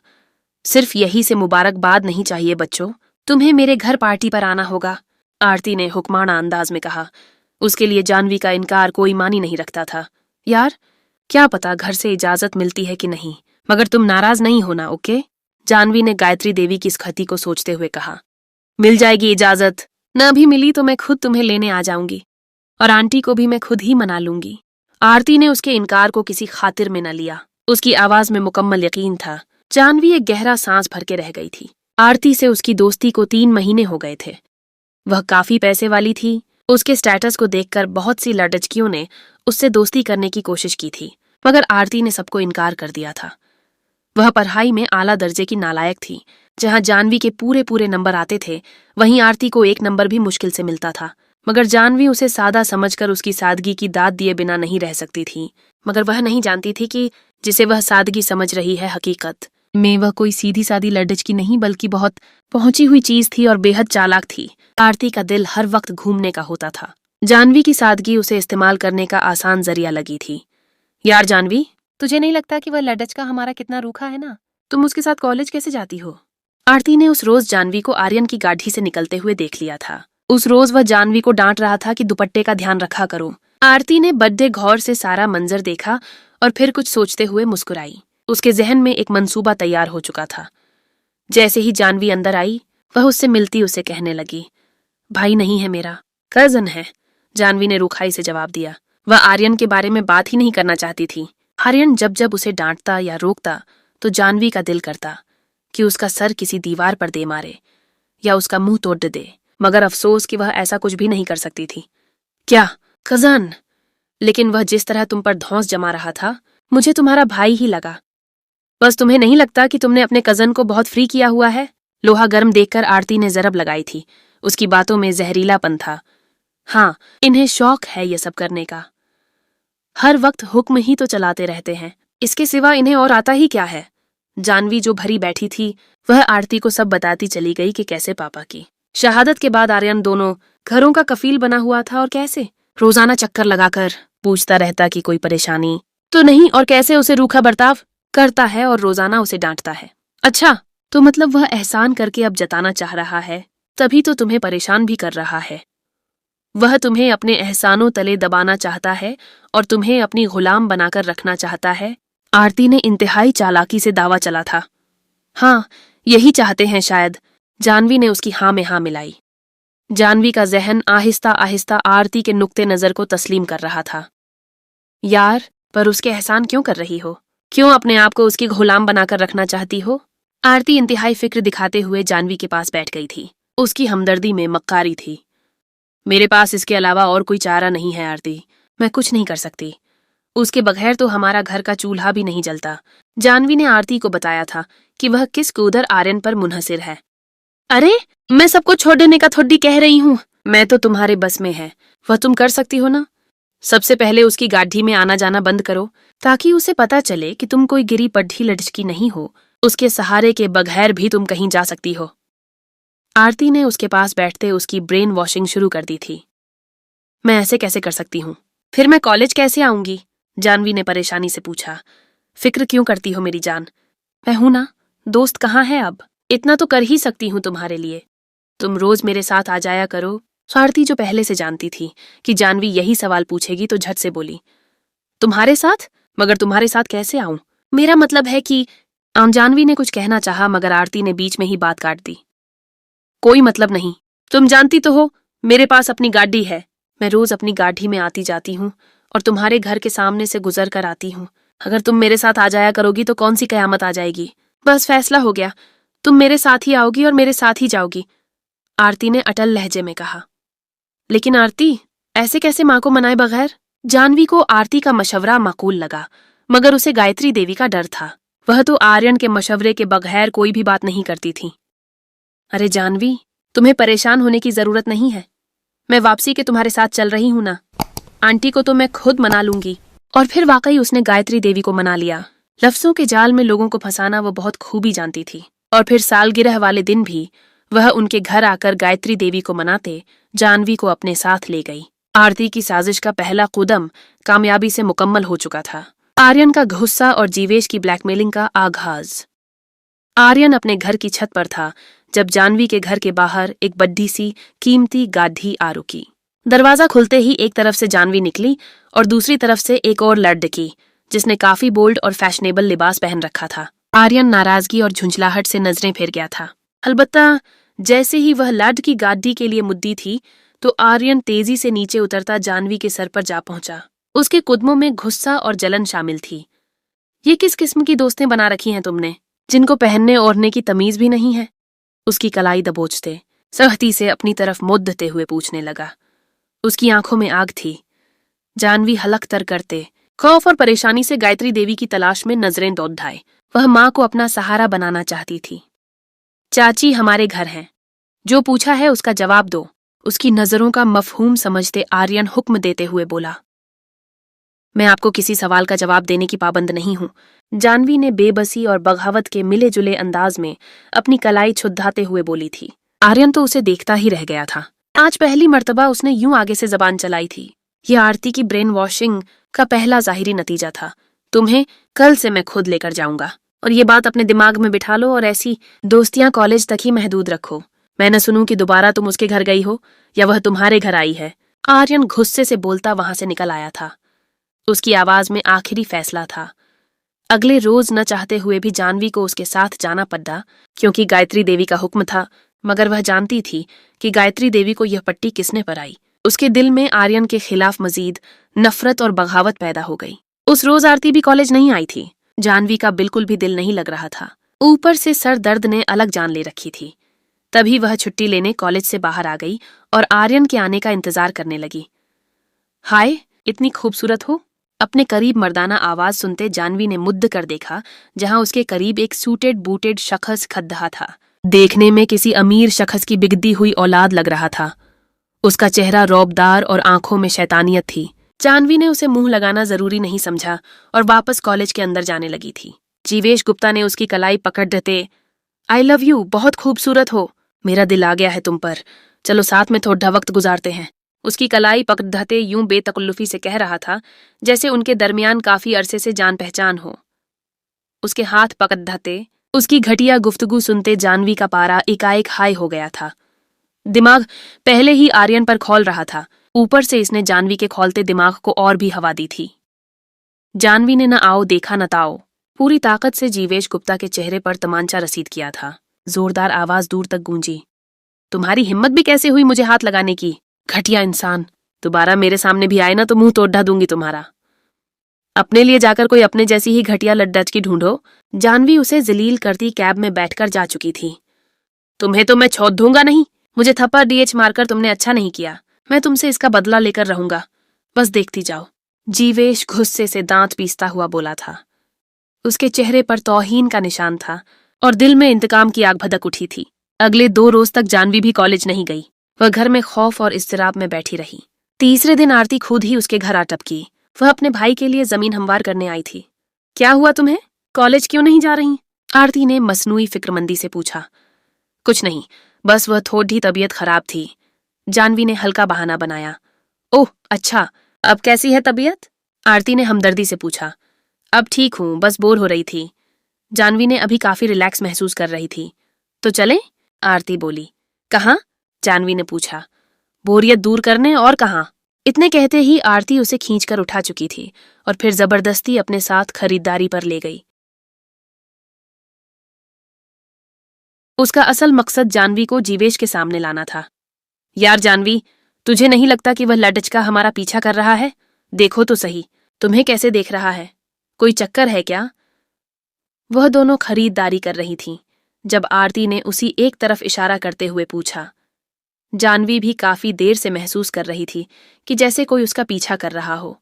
सिर्फ यही से मुबारकबाद नहीं चाहिए बच्चों, तुम्हें मेरे घर पार्टी पर आना होगा, आरती ने हुक्माना अंदाज में कहा। उसके लिए जानवी का इनकार कोई मानी नहीं रखता था। यार, क्या पता घर से इजाजत मिलती है कि नहीं, मगर तुम नाराज नहीं होना, ओके? जानवी ने गायत्री देवी की इस खती को सोचते हुए कहा। मिल जाएगी इजाजत, न भी मिली तो मैं खुद तुम्हें लेने आ जाऊंगी और आंटी को भी मैं खुद ही मना लूंगी। आरती ने उसके इनकार को किसी खातिर में न लिया। उसकी आवाज में मुकम्मल यकीन था। जानवी एक गहरा सांस भर के रह गई थी। आरती से उसकी दोस्ती को 3 महीने हो गए थे। वह काफी पैसे वाली थी। उसके स्टेटस को देखकर बहुत सी लड़कियों ने उससे दोस्ती करने की कोशिश की थी, मगर आरती ने सबको इनकार कर दिया था। वह पढ़ाई में आला दर्जे की नालायक थी। जहां जानवी के पूरे पूरे नंबर आते थे, वहीं आरती को 1 नंबर भी मुश्किल से मिलता था। मगर जानवी उसे सादा समझकर उसकी सादगी की दाद दिए बिना नहीं रह सकती थी। मगर वह नहीं जानती थी कि जिसे वह सादगी समझ रही है, हकीकत में वह कोई सीधी सादी लड़की नहीं बल्कि बहुत पहुंची हुई चीज थी और बेहद चालाक थी। आरती का दिल हर वक्त घूमने का होता था। जानवी की सादगी उसे इस्तेमाल करने का आसान जरिया लगी थी। यार जानवी, तुझे नहीं लगता कि वह लड़का हमारा कितना रूखा है ना? तुम उसके साथ कॉलेज कैसे जाती हो? आरती ने उस रोज जानवी को आर्यन की गाड़ी से निकलते हुए देख लिया था। उस रोज वह जानवी को डांट रहा था कि दुपट्टे का ध्यान रखा करो। आरती ने बड्डे गौर से सारा मंजर देखा और फिर कुछ सोचते हुए मुस्कुराई। उसके जहन में एक मंसूबा तैयार हो चुका था। जैसे ही जानवी अंदर आई, वह उससे मिलती उसे कहने लगी, भाई नहीं है मेरा, कजन है। जानवी ने रुखाई से जवाब दिया। वह आर्यन के बारे में बात ही नहीं करना चाहती थी। आर्यन जब जब उसे डांटता या रोकता तो जानवी का दिल करता कि उसका सर किसी दीवार पर दे मारे या उसका मुंह तोड़ दे, मगर अफसोस कि वह ऐसा कुछ भी नहीं कर सकती थी। क्या कजन? लेकिन वह जिस तरह तुम पर धौंस जमा रहा था, मुझे तुम्हारा भाई ही लगा। बस तुम्हें नहीं लगता कि तुमने अपने कजन को बहुत फ्री किया हुआ है? लोहा गर्म देखकर आरती ने जरब लगाई थी। उसकी बातों में जहरीलापन था। हाँ, इन्हें शौक है ये सब करने का। हर वक्त हुक्म ही तो चलाते रहते हैं, इसके सिवा इन्हें और आता ही क्या है? जानवी जो भरी बैठी थी, वह आरती को सब बताती चली गई कि कैसे पापा की शहादत के बाद आर्यन दोनों घरों का कफील बना हुआ था और कैसे रोजाना चक्कर लगाकर पूछता रहता कि कोई परेशानी तो नहीं, और कैसे उसे रूखा बर्ताव करता है और रोजाना उसे डांटता है। अच्छा, तो मतलब वह एहसान करके अब जताना चाह रहा है, तभी तो तुम्हें परेशान भी कर रहा है। वह तुम्हें अपने एहसानों तले दबाना चाहता है और तुम्हें अपनी गुलाम बनाकर रखना चाहता है। आरती ने इंतहाई चालाकी से दावा चला था। हाँ, यही चाहते हैं शायद। जानवी ने उसकी हाँ में हाँ मिलाई। जानवी का जहन आहिस्ता आहिस्ता आरती के नुक्ते नजर को तस्लीम कर रहा था। यार, पर उसके एहसान क्यों कर रही हो? क्यों अपने आप को उसकी गुलाम बनाकर रखना चाहती हो? आरती इंतहाई फिक्र दिखाते हुए जानवी के पास बैठ गई थी। उसकी हमदर्दी में मक्कारी थी। मेरे पास इसके अलावा और कोई चारा नहीं है आरती, मैं कुछ नहीं कर सकती। उसके बगैर तो हमारा घर का चूल्हा भी नहीं जलता। जानवी ने आरती को बताया था कि वह किस कूदर आर्यन पर मुनहसिर है। अरे, मैं सबको छोड़ देने का थोड़ी कह रही हूँ, मैं तो तुम्हारे बस में है, वह तुम कर सकती हो ना। सबसे पहले उसकी गाड़ी में आना जाना बंद करो, ताकि उसे पता चले कि तुम कोई गिरी पढ़ी लड़की नहीं हो। उसके सहारे के बगैर भी तुम कहीं जा सकती हो। आरती ने उसके पास बैठते उसकी ब्रेन वॉशिंग शुरू कर दी थी। मैं ऐसे कैसे कर सकती हूँ? फिर मैं कॉलेज कैसे आऊंगी? जानवी ने परेशानी से पूछा। फिक्र क्यों करती हो मेरी जान? मैं हूं ना, दोस्त कहाँ है अब? इतना तो कर ही सकती हूँ तुम्हारे लिए। तुम रोज मेरे साथ आ जाया करो। आरती जो पहले से जानती थी कि जानवी यही सवाल पूछेगी तो झट से बोली, तुम्हारे साथ? मगर तुम्हारे साथ कैसे आऊं? मेरा मतलब है कि जानवी ने कुछ कहना चाहा मगर आरती ने बीच में ही बात काट दी। कोई मतलब नहीं, तुम जानती तो हो मेरे पास अपनी गाड़ी है। मैं रोज अपनी गाड़ी में आती जाती हूँ और तुम्हारे घर के सामने से गुजर कर आती हूँ। अगर तुम मेरे साथ आ जाया करोगी तो कौन सी कयामत आ जाएगी। बस फैसला हो गया, तुम मेरे साथ ही आओगी और मेरे साथ ही जाओगी, आरती ने अटल लहजे में कहा। लेकिन आरती, ऐसे कैसे माँ को मनाए बगैर? जानवी को आरती का मशवरा माकूल लगा, मगर उसे गायत्री देवी का डर था। वह तो आर्यन के मशवरे के बगैर कोई भी बात नहीं करती थी। अरे जानवी, तुम्हें परेशान होने की जरूरत नहीं है। मैं वापसी के तुम्हारे साथ चल रही हूं ना। आंटी को तो मैं खुद मना लूंगी। और फिर वाकई उसने गायत्री देवी को मना लिया। लफ्जों के जाल में लोगों को फंसाना वो बहुत खूबी जानती थी। और फिर सालगिरह वाले दिन भी वह उनके घर आकर गायत्री देवी को मनाते जानवी को अपने साथ ले गई। आरती की साजिश का पहला कदम कामयाबी से मुकम्मल हो चुका था। आर्यन का गुस्सा और जीवेश की ब्लैकमेलिंग का आगाज। आर्यन अपने घर की छत पर था जब जानवी के घर के बाहर एक बड्ढी सी कीमती गाढ़ी आ रुकी। दरवाजा खुलते ही एक तरफ से जानवी निकली और दूसरी तरफ से एक और लड़की जिसने काफी बोल्ड और फैशनेबल लिबास पहन रखा था। आर्यन नाराजगी और झुंझलाहट से नजरें फेर गया था। अलबत्ता जैसे ही वह लाड की गाड़ी के लिए मुद्दी थी तो आर्यन तेजी से नीचे उतरता जानवी के सर पर जा पहुंचा। उसके कदमों में गुस्सा और जलन शामिल थी। ये किस किस्म की दोस्तें बना रखी हैं तुमने, जिनको पहनने ओढ़ने की तमीज भी नहीं है? उसकी कलाई दबोचते सख्ती से अपनी तरफ मुद्दते हुए पूछने लगा। उसकी आंखों में आग थी। जानवी हलक तर करते खौफ और परेशानी से गायत्री देवी की तलाश में नजरें दौड़ाए। वह माँ को अपना सहारा बनाना चाहती थी। चाची हमारे घर हैं, जो पूछा है उसका जवाब दो। उसकी नजरों का मफहूम समझते आर्यन हुक्म देते हुए बोला। मैं आपको किसी सवाल का जवाब देने की पाबंद नहीं हूं। जानवी ने बेबसी और बगावत के मिले जुले अंदाज में अपनी कलाई छुद्धाते हुए बोली थी। आर्यन तो उसे देखता ही रह गया था। आज पहली मर्तबा उसने यूं आगे से जबान चलाई थी। यह आरती की ब्रेन वॉशिंग का पहला जाहिरी नतीजा था। तुम्हें कल से मैं खुद लेकर जाऊंगा, और ये बात अपने दिमाग में बिठा लो और ऐसी दोस्तियां कॉलेज तक ही महदूद रखो। मैं न सुनूं कि दोबारा तुम उसके घर गई हो या वह तुम्हारे घर आई है। आर्यन गुस्से से बोलता वहां से निकल आया था। उसकी आवाज में आखिरी फैसला था। अगले रोज न चाहते हुए भी जानवी को उसके साथ जाना पड़ा, क्योंकि गायत्री देवी का हुक्म था। मगर वह जानती थी कि गायत्री देवी को यह पट्टी किसने पराई। उसके दिल में आर्यन के खिलाफ मजीद नफरत और बगावत पैदा हो गई। उस रोज आरती भी कॉलेज नहीं आई थी। जानवी का बिल्कुल भी दिल नहीं लग रहा था। ऊपर से सर दर्द ने अलग जान ले रखी थी। तभी वह छुट्टी लेने कॉलेज से बाहर आ गई और आर्यन के आने का इंतजार करने लगी। हाय, इतनी खूबसूरत हो। अपने करीब मर्दाना आवाज सुनते जानवी ने मुद्द कर देखा, जहां उसके करीब एक सूटेड बूटेड शख्स खड़ा था। देखने में किसी अमीर शख्स की बिगड़ी हुई औलाद लग रहा था। उसका चेहरा रौबदार और आंखों में शैतानियत थी। जानवी ने उसे मुंह लगाना जरूरी नहीं समझा और वापस कॉलेज के अंदर जाने लगी थी। जीवेश गुप्ता ने उसकी कलाई पकड़ देते, आई लव यू, बहुत खूबसूरत हो। मेरा दिल आ गया है तुम पर। चलो साथ में थोड़ा वक्त गुजारते हैं। उसकी कलाई पकड़ते यूं बेतकल्लुफी से कह रहा था जैसे उनके दरमियान काफी अरसे से जान पहचान हो। उसके हाथ पकड़ते उसकी घटिया गुफ्तगू सुनते जानवी का पारा एकाएक हाई हो गया था। दिमाग पहले ही आर्यन पर खौल रहा था, ऊपर से इसने जानवी के खौलते दिमाग को और भी हवा दी थी। जानवी ने न आओ देखा न ताओ, पूरी ताकत से जीवेश गुप्ता के चेहरे पर तमांचा रसीद किया था। जोरदार आवाज दूर तक गूंजी, तुम्हारी हिम्मत भी कैसे हुई मुझे हाथ लगाने की, घटिया इंसान। दोबारा मेरे सामने भी आए ना तो मुंह तोड़ दूंगी तुम्हारा। अपने लिए जाकर कोई अपने जैसी ही घटिया लड्डच की ढूंढो। जानवी उसे जलील करती कैब में बैठकर जा चुकी थी। तुम्हें तो मैं छोड़ दूंगा नहीं। मुझे थप्पड़ डीएच मारकर तुमने अच्छा नहीं किया। मैं तुमसे इसका बदला लेकर रहूंगा, बस देखती जाओ। जीवेश गुस्से से दांत पीसता हुआ बोला था। उसके चेहरे पर तौहीन का निशान था और दिल में इंतकाम की आग भदक उठी थी। अगले 2 रोज तक जानवी भी कॉलेज नहीं गई। वह घर में खौफ और इज़्तिराब में बैठी रही। तीसरे दिन आरती खुद ही उसके घर आ टपकी। वह अपने भाई के लिए जमीन हमवार करने आई थी। क्या हुआ तुम्हें, कॉलेज क्यों नहीं जा रही? आरती ने मसनूई फिक्रमंदी से पूछा। कुछ नहीं, बस वह थोड़ी तबीयत खराब थी। जानवी ने हल्का बहाना बनाया। ओह अच्छा, अब कैसी है तबीयत? आरती ने हमदर्दी से पूछा। अब ठीक हूं, बस बोर हो रही थी। जानवी ने अभी काफी रिलैक्स महसूस कर रही थी। तो चलें? आरती बोली। कहाँ? जानवी ने पूछा। बोरियत दूर करने, और कहाँ? इतने कहते ही आरती उसे खींचकर उठा चुकी थी और फिर जबरदस्ती अपने साथ खरीदारी पर ले गई। उसका असल मकसद जानवी को जीवेश के सामने लाना था। यार जानवी, तुझे नहीं लगता कि वह लडचका हमारा पीछा कर रहा है? देखो तो सही, तुम्हें कैसे देख रहा है? कोई चक्कर है क्या? वह दोनों खरीदारी कर रही थीं जब आरती ने उसी एक तरफ इशारा करते हुए पूछा। जानवी भी काफी देर से महसूस कर रही थी कि जैसे कोई उसका पीछा कर रहा हो।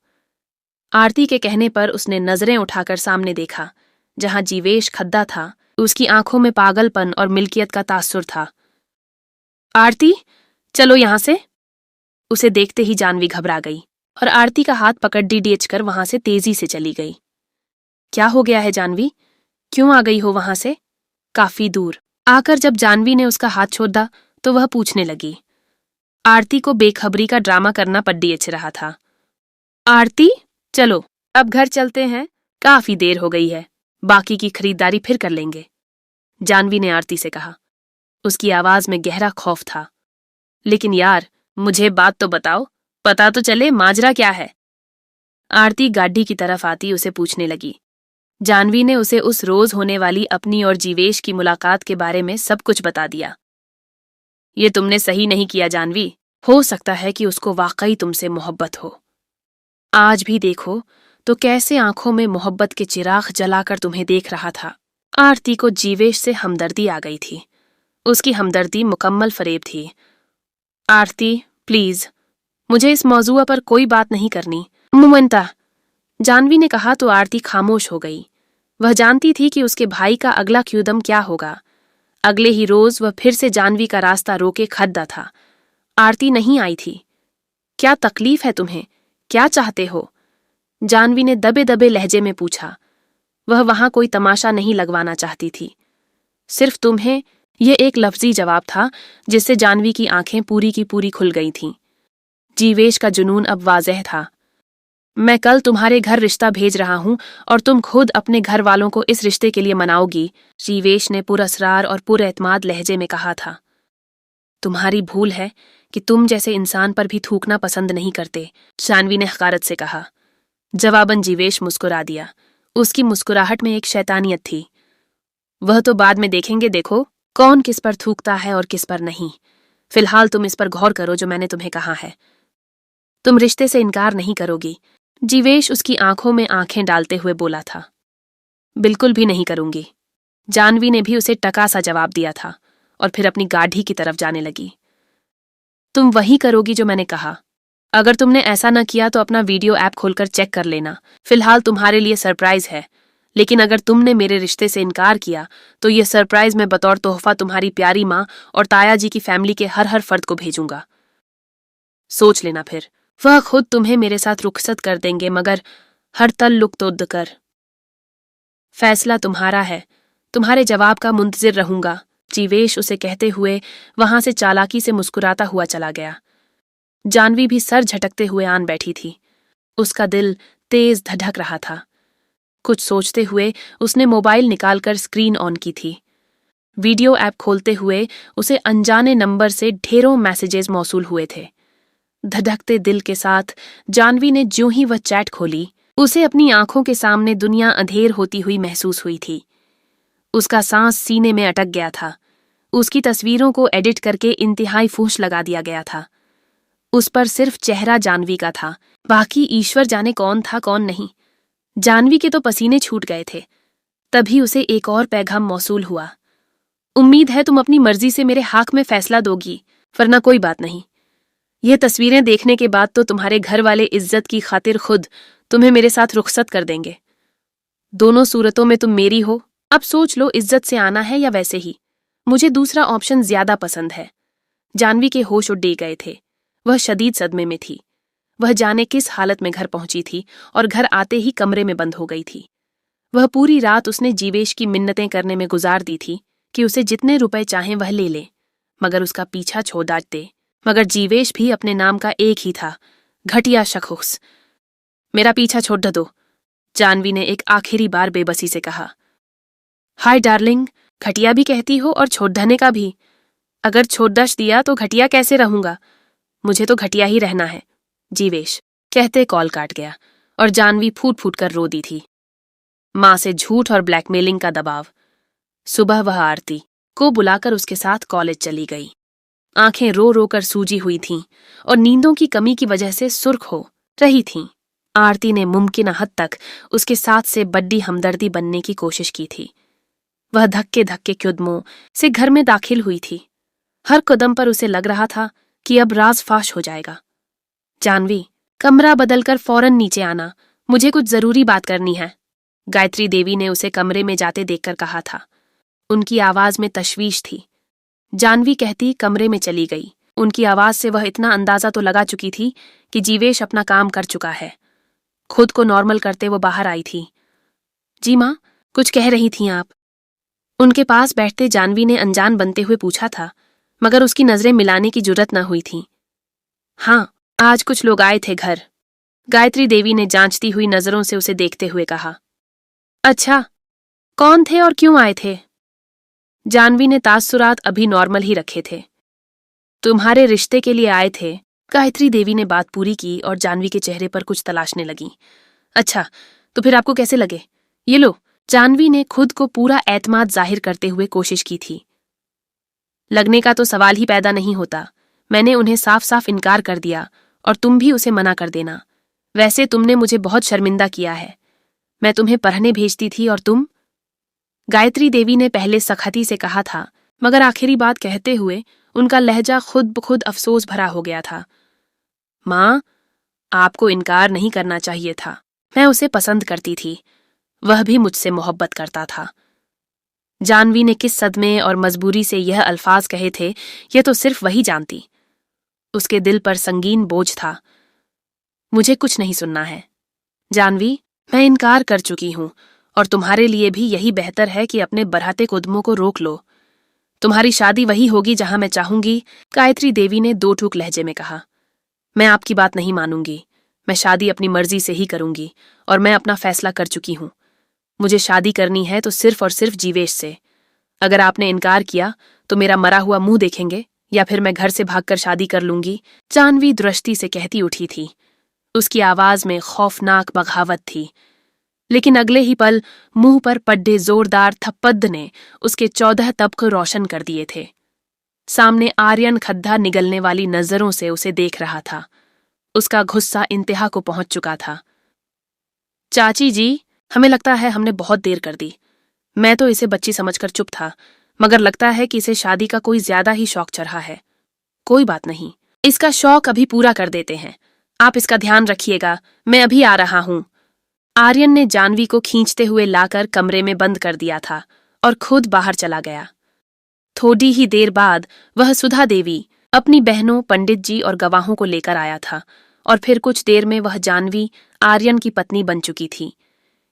आरती के कहने पर उसने नजरें उठाकर सामने देखा, जहां जीवेश खद्दा था। उसकी आंखों में पागलपन और मिल्कियत का तासुर था। आरती, चलो यहां से। उसे देखते ही जानवी घबरा गई और आरती का हाथ पकड़ डीडीएच कर वहां से तेजी से चली गई। क्या हो गया है जानवी? क्यों आ गई हो वहां से? काफी दूर आकर जब जानवी ने उसका हाथ छोड़ा तो वह पूछने लगी। आरती को बेखबरी का ड्रामा करना पड्डीएच रहा था। आरती, चलो अब घर चलते हैं, काफी देर हो गई है, बाकी की खरीदारी फिर कर लेंगे, जानवी ने आरती से कहा। उसकी आवाज में गहरा खौफ था। लेकिन यार, मुझे बात तो बताओ, पता तो चले माजरा क्या है। आरती गाड़ी की तरफ आती उसे पूछने लगी। जानवी ने उसे उस रोज होने वाली अपनी और जीवेश की मुलाकात के बारे में सब कुछ बता दिया। ये तुमने सही नहीं किया जानवी, हो सकता है कि उसको वाकई तुमसे मोहब्बत हो। आज भी देखो तो कैसे आंखों में मोहब्बत के चिराग जलाकर तुम्हें देख रहा था। आरती को जीवेश से हमदर्दी आ गई थी। उसकी हमदर्दी मुकम्मल फरेब थी। आरती, प्लीज, मुझे इस मौजूआ पर कोई बात नहीं करनी। मुमन्ता, जानवी ने कहा तो आरती खामोश हो गई। वह जानती थी कि उसके भाई का अगला क्यूदम क्या होगा। अगले ही रोज वह फिर से जानवी का रास्ता रोके खड़ा था। आरती नहीं आई थी। क्या तकलीफ है तुम्हें? क्या चाहते हो? जानवी ने दबे दबे लहजे में पूछा। वह वहां कोई तमाशा नहीं लगवाना चाहती थी। सिर्फ तुम्हें, यह एक लफ्जी जवाब था जिससे जानवी की आंखें पूरी की पूरी खुल गई थीं। जीवेश का जुनून अब वाज़ेह था। मैं कल तुम्हारे घर रिश्ता भेज रहा हूं और तुम खुद अपने घर वालों को इस रिश्ते के लिए मनाओगी, जीवेश ने पुरअसरार और पुरएतमाद लहजे में कहा था। तुम्हारी भूल है कि तुम जैसे इंसान पर भी थूकना पसंद नहीं करते, जानवी ने हकारत से कहा। जवाबन जीवेश मुस्कुरा दिया। उसकी मुस्कुराहट में एक शैतानियत थी। वह तो बाद में देखेंगे, देखो कौन किस पर थूकता है और किस पर नहीं। फिलहाल तुम इस पर गौर करो जो मैंने तुम्हें कहा है। तुम रिश्ते से इनकार नहीं करोगी? जीवेश उसकी आंखों में आंखें डालते हुए बोला था। बिल्कुल भी नहीं करूंगी, जानवी ने भी उसे टका सा जवाब दिया था और फिर अपनी गाड़ी की तरफ जाने लगी। तुम वही करोगी जो मैंने कहा। अगर तुमने ऐसा न किया तो अपना वीडियो ऐप खोलकर चेक कर लेना। फिलहाल तुम्हारे लिए सरप्राइज है, लेकिन अगर तुमने मेरे रिश्ते से इनकार किया तो यह सरप्राइज मैं बतौर तोहफा तुम्हारी प्यारी माँ और ताया जी की फैमिली के हर हर फर्द को भेजूंगा। सोच लेना फिर। वह खुद तुम्हें मेरे साथ रुखसत कर देंगे, मगर हर तल्लुक तोद कर। फैसला तुम्हारा है, तुम्हारे जवाब का मुंतजिर रहूंगा, जीवेश उसे कहते हुए वहां से चालाकी से मुस्कुराता हुआ चला गया। जानवी भी सर झटकते हुए आन बैठी थी। उसका दिल तेज धड़क रहा था। कुछ सोचते हुए उसने मोबाइल निकालकर स्क्रीन ऑन की थी। वीडियो ऐप खोलते हुए उसे अनजाने नंबर से ढेरों मैसेजेस मौसूल हुए थे। धड़कते दिल के साथ जानवी ने ज्यों ही वह चैट खोली, उसे अपनी आंखों के सामने दुनिया अंधेर होती हुई महसूस हुई थी। उसका सांस सीने में अटक गया था। उसकी तस्वीरों को एडिट करके इंतहाई फूश लगा दिया गया था। उस पर सिर्फ चेहरा जानवी का था, बाकी ईश्वर जाने कौन था कौन नहीं। जानवी के तो पसीने छूट गए थे। तभी उसे एक और पैगाम मौसूल हुआ। उम्मीद है तुम अपनी मर्जी से मेरे हक में फैसला दोगी, वरना कोई बात नहीं। यह तस्वीरें देखने के बाद तो तुम्हारे घर वाले इज्जत की खातिर खुद तुम्हें मेरे साथ रुखसत कर देंगे। दोनों सूरतों में तुम मेरी हो। अब सोच लो, इज्जत से आना है या वैसे ही। मुझे दूसरा ऑप्शन ज्यादा पसंद है। जानवी के होश उड़ गए थे। वह शदीद सदमे में थी। वह जाने किस हालत में घर पहुंची थी और घर आते ही कमरे में बंद हो गई थी। वह पूरी रात उसने जीवेश की मिन्नतें करने में गुजार दी थी कि उसे जितने रुपए चाहें वह ले ले, मगर उसका पीछा छोड़ दे। मगर जीवेश भी अपने नाम का एक ही था, घटिया शख्स। मेरा पीछा छोड़ दो, जानवी ने एक आखिरी बार बेबसी से कहा। हाय डार्लिंग, घटिया भी कहती हो और छोड़ने का भी। अगर छोड़दश दिया तो घटिया कैसे रहूंगा? मुझे तो घटिया ही रहना है, जीवेश कहते कॉल काट गया और जानवी फूट फूट कर रो दी थी। मां से झूठ और ब्लैकमेलिंग का दबाव। सुबह वह आरती को बुलाकर उसके साथ कॉलेज चली गई। आंखें रो रो कर सूजी हुई थीं और नींदों की कमी की वजह से सुर्ख हो रही थीं। आरती ने मुमकिन हद तक उसके साथ से बड्डी हमदर्दी बनने की कोशिश की थी। वह धक्के धक्के कदमों से घर में दाखिल हुई थी। हर कदम पर उसे लग रहा था कि अब राज फाश हो जाएगा। जानवी, कमरा बदलकर फौरन नीचे आना, मुझे कुछ जरूरी बात करनी है, गायत्री देवी ने उसे कमरे में जाते देखकर कहा था। उनकी आवाज में तशवीश थी। जानवी कहती कमरे में चली गई। उनकी आवाज से वह इतना अंदाजा तो लगा चुकी थी कि जीवेश अपना काम कर चुका है। खुद को नॉर्मल करते वो बाहर आई थी। जी माँ, कुछ कह रही थीं आप? उनके पास बैठते जानवी ने अनजान बनते हुए पूछा था, मगर उसकी नजरें मिलाने की जुर्रत न हुई थी। हाँ, आज कुछ लोग आए थे घर। गायत्री देवी ने जांचती हुई नजरों से उसे देखते हुए कहा। अच्छा, कौन थे और क्यों आए थे? जानवी ने तासुरात अभी नॉर्मल ही रखे थे। तुम्हारे रिश्ते के लिए आए थे। गायत्री देवी ने बात पूरी की और जानवी के चेहरे पर कुछ तलाशने लगी। अच्छा, तो फिर आपको कैसे लगे? ये लो। जानवी ने खुद को पूरा एतमाद जाहिर करते हुए कोशिश की थी। लगने का तो सवाल ही पैदा नहीं होता। मैंने उन्हें साफ साफ इनकार कर दिया और तुम भी उसे मना कर देना। वैसे तुमने मुझे बहुत शर्मिंदा किया है। मैं तुम्हें पढ़ने भेजती थी और तुम। गायत्री देवी ने पहले सख्ती से कहा था, मगर आखिरी बात कहते हुए उनका लहजा खुद ब खुद अफसोस भरा हो गया था। माँ, आपको इनकार नहीं करना चाहिए था। मैं उसे पसंद करती थी, वह भी मुझसे मोहब्बत करता था। जानवी ने किस सदमे और मजबूरी से यह अल्फाज कहे थे, यह तो सिर्फ वही जानती। उसके दिल पर संगीन बोझ था। मुझे कुछ नहीं सुनना है जानवी, मैं इनकार कर चुकी हूं और तुम्हारे लिए भी यही बेहतर है कि अपने बढ़ाते कदमों को रोक लो। तुम्हारी शादी वही होगी जहां मैं चाहूंगी। गायत्री देवी ने दो टूक लहजे में कहा। मैं आपकी बात नहीं मानूंगी। मैं शादी अपनी मर्जी से ही करूंगी और मैं अपना फैसला कर चुकी हूं। मुझे शादी करनी है तो सिर्फ और सिर्फ जीवेश से। अगर आपने इनकार किया तो मेरा मरा हुआ मुंह देखेंगे या फिर मैं घर से भागकर शादी कर लूंगी। जानवी दृष्टि से कहती उठी थी। उसकी आवाज में खौफनाक बगावत थी, लेकिन अगले ही पल मुंह पर पड्डे जोरदार थप्पड़ ने उसके 14 तबक रोशन कर दिए थे। सामने आर्यन खद्दा निगलने वाली नजरों से उसे देख रहा था। उसका गुस्सा इंतहा को पहुंच चुका था। चाची जी, हमें लगता है हमने बहुत देर कर दी। मैं तो इसे बच्ची समझकर चुप था, मगर लगता है कि इसे शादी का कोई ज्यादा ही शौक चढ़ा है। कोई बात नहीं, इसका शौक अभी पूरा कर देते हैं। आप इसका ध्यान रखिएगा, मैं अभी आ रहा हूं। आर्यन ने जानवी को खींचते हुए लाकर कमरे में बंद कर दिया था और खुद बाहर चला गया। थोड़ी ही देर बाद वह सुधा देवी अपनी बहनों, पंडित जी और गवाहों को लेकर आया था और फिर कुछ देर में वह जानवी आर्यन की पत्नी बन चुकी थी।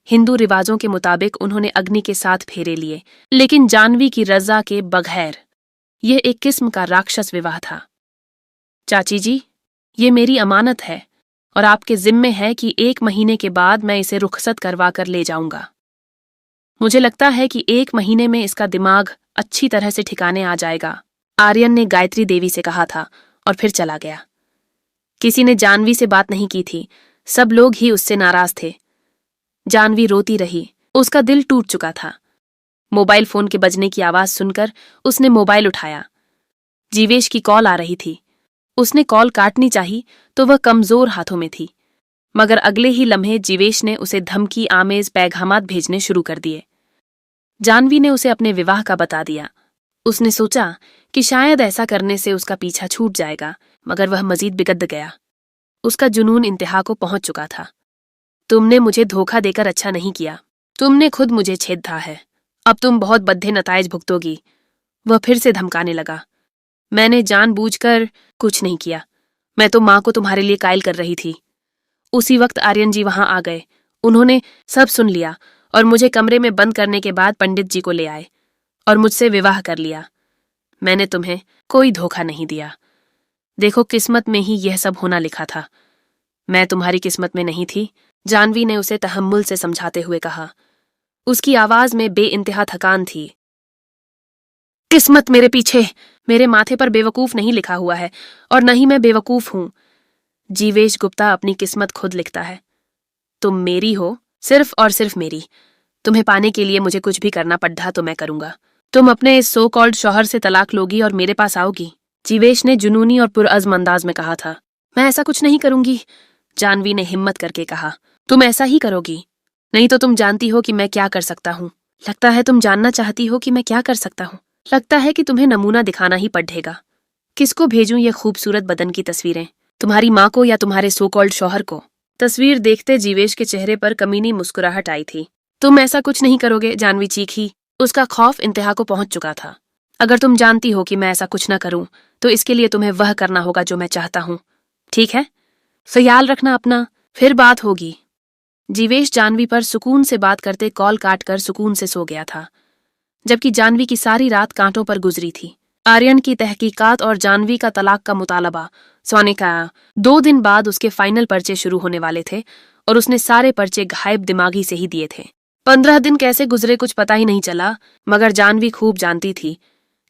हिंदू रिवाजों के मुताबिक उन्होंने अग्नि के साथ फेरे लिए, लेकिन जानवी की रजा के बगैर। यह एक किस्म का राक्षस विवाह था। चाची जी, ये मेरी अमानत है और आपके जिम्मे है कि 1 महीने के बाद मैं इसे रुखसत करवा कर ले जाऊंगा। मुझे लगता है कि 1 महीने में इसका दिमाग अच्छी तरह से ठिकाने आ जाएगा, आर्यन ने गायत्री देवी से कहा था और फिर चला गया। किसी ने जानवी से बात नहीं की थी, सब लोग ही उससे नाराज थे। जानवी रोती रही, उसका दिल टूट चुका था। मोबाइल फोन के बजने की आवाज सुनकर उसने मोबाइल उठाया। जीवेश की कॉल आ रही थी। उसने कॉल काटनी चाही तो वह कमजोर हाथों में थी, मगर अगले ही लम्हे जीवेश ने उसे धमकी आमेज पैगामात भेजने शुरू कर दिए। जानवी ने उसे अपने विवाह का बता दिया। उसने सोचा कि शायद ऐसा करने से उसका पीछा छूट जाएगा, मगर वह मजीद बिगड़ गया। उसका जुनून इंतहा को पहुंच चुका था। तुमने मुझे धोखा देकर अच्छा नहीं किया। तुमने खुद मुझे छेड़ा है। अब तुम बहुत बद्दे नताइज भुगतोगी। वह फिर से धमकाने लगा। मैंने जानबूझकर कुछ नहीं किया। मैं तो माँ को तुम्हारे लिए कायल कर रही थी। उसी वक्त आर्यन जी वहां आ गए। उन्होंने सब सुन लिया और मुझे कमरे में बंद करने के बाद पंडित जी को ले आए और मुझसे विवाह कर लिया। मैंने तुम्हें कोई धोखा नहीं दिया। देखो, किस्मत में ही यह सब होना लिखा था। मैं तुम्हारी किस्मत में नहीं थी, जानवी ने उसे तहम्मुल से समझाते हुए कहा। उसकी आवाज में बेइंतहा थकान थी। किस्मत मेरे पीछे, मेरे माथे पर बेवकूफ नहीं लिखा हुआ है और न ही मैं बेवकूफ हूं। जीवेश गुप्ता अपनी किस्मत खुद लिखता है। तुम मेरी हो, सिर्फ और सिर्फ मेरी। तुम्हें पाने के लिए मुझे कुछ भी करना पड़ा तो मैं करूंगा। तुम अपने इस सो कॉल्ड शौहर से तलाक लोगी और मेरे पास आओगी, जीवेश ने जुनूनी और पुरअज़्म अंदाज में कहा था। मैं ऐसा कुछ नहीं करूंगी, जानवी ने हिम्मत करके कहा। तुम ऐसा ही करोगी, नहीं तो तुम जानती हो कि मैं क्या कर सकता हूँ। लगता है तुम जानना चाहती हो कि मैं क्या कर सकता हूँ। लगता है कि तुम्हें नमूना दिखाना ही पड़ेगा। किसको भेजूं ये खूबसूरत बदन की तस्वीरें? तुम्हारी माँ को या तुम्हारे सो कॉल्ड शौहर को? तस्वीर देखते जीवेश के चेहरे पर कमीनी मुस्कुराहट आई थी। तुम ऐसा कुछ नहीं करोगे, जानवी चीखी। उसका खौफ इंतहा को पहुंच चुका था। अगर तुम जानती हो कि मैं ऐसा कुछ न करूं तो इसके लिए तुम्हें वह करना होगा जो मैं चाहता हूं, ठीक है? ख्याल रखना अपना, फिर बात होगी। जीवेश जानवी पर सुकून से बात करते कॉल काटकर सुकून से सो गया था, जबकि जानवी की सारी रात कांटों पर गुजरी थी। आर्यन की तहकीकात और जानवी का तलाक का मुतालबा। सोनिका 2 दिन बाद उसके फाइनल पर्चे शुरू होने वाले थे और उसने सारे पर्चे गायब दिमागी से ही दिए थे। 15 दिन कैसे गुजरे कुछ पता ही नहीं चला, मगर जानवी खूब जानती थी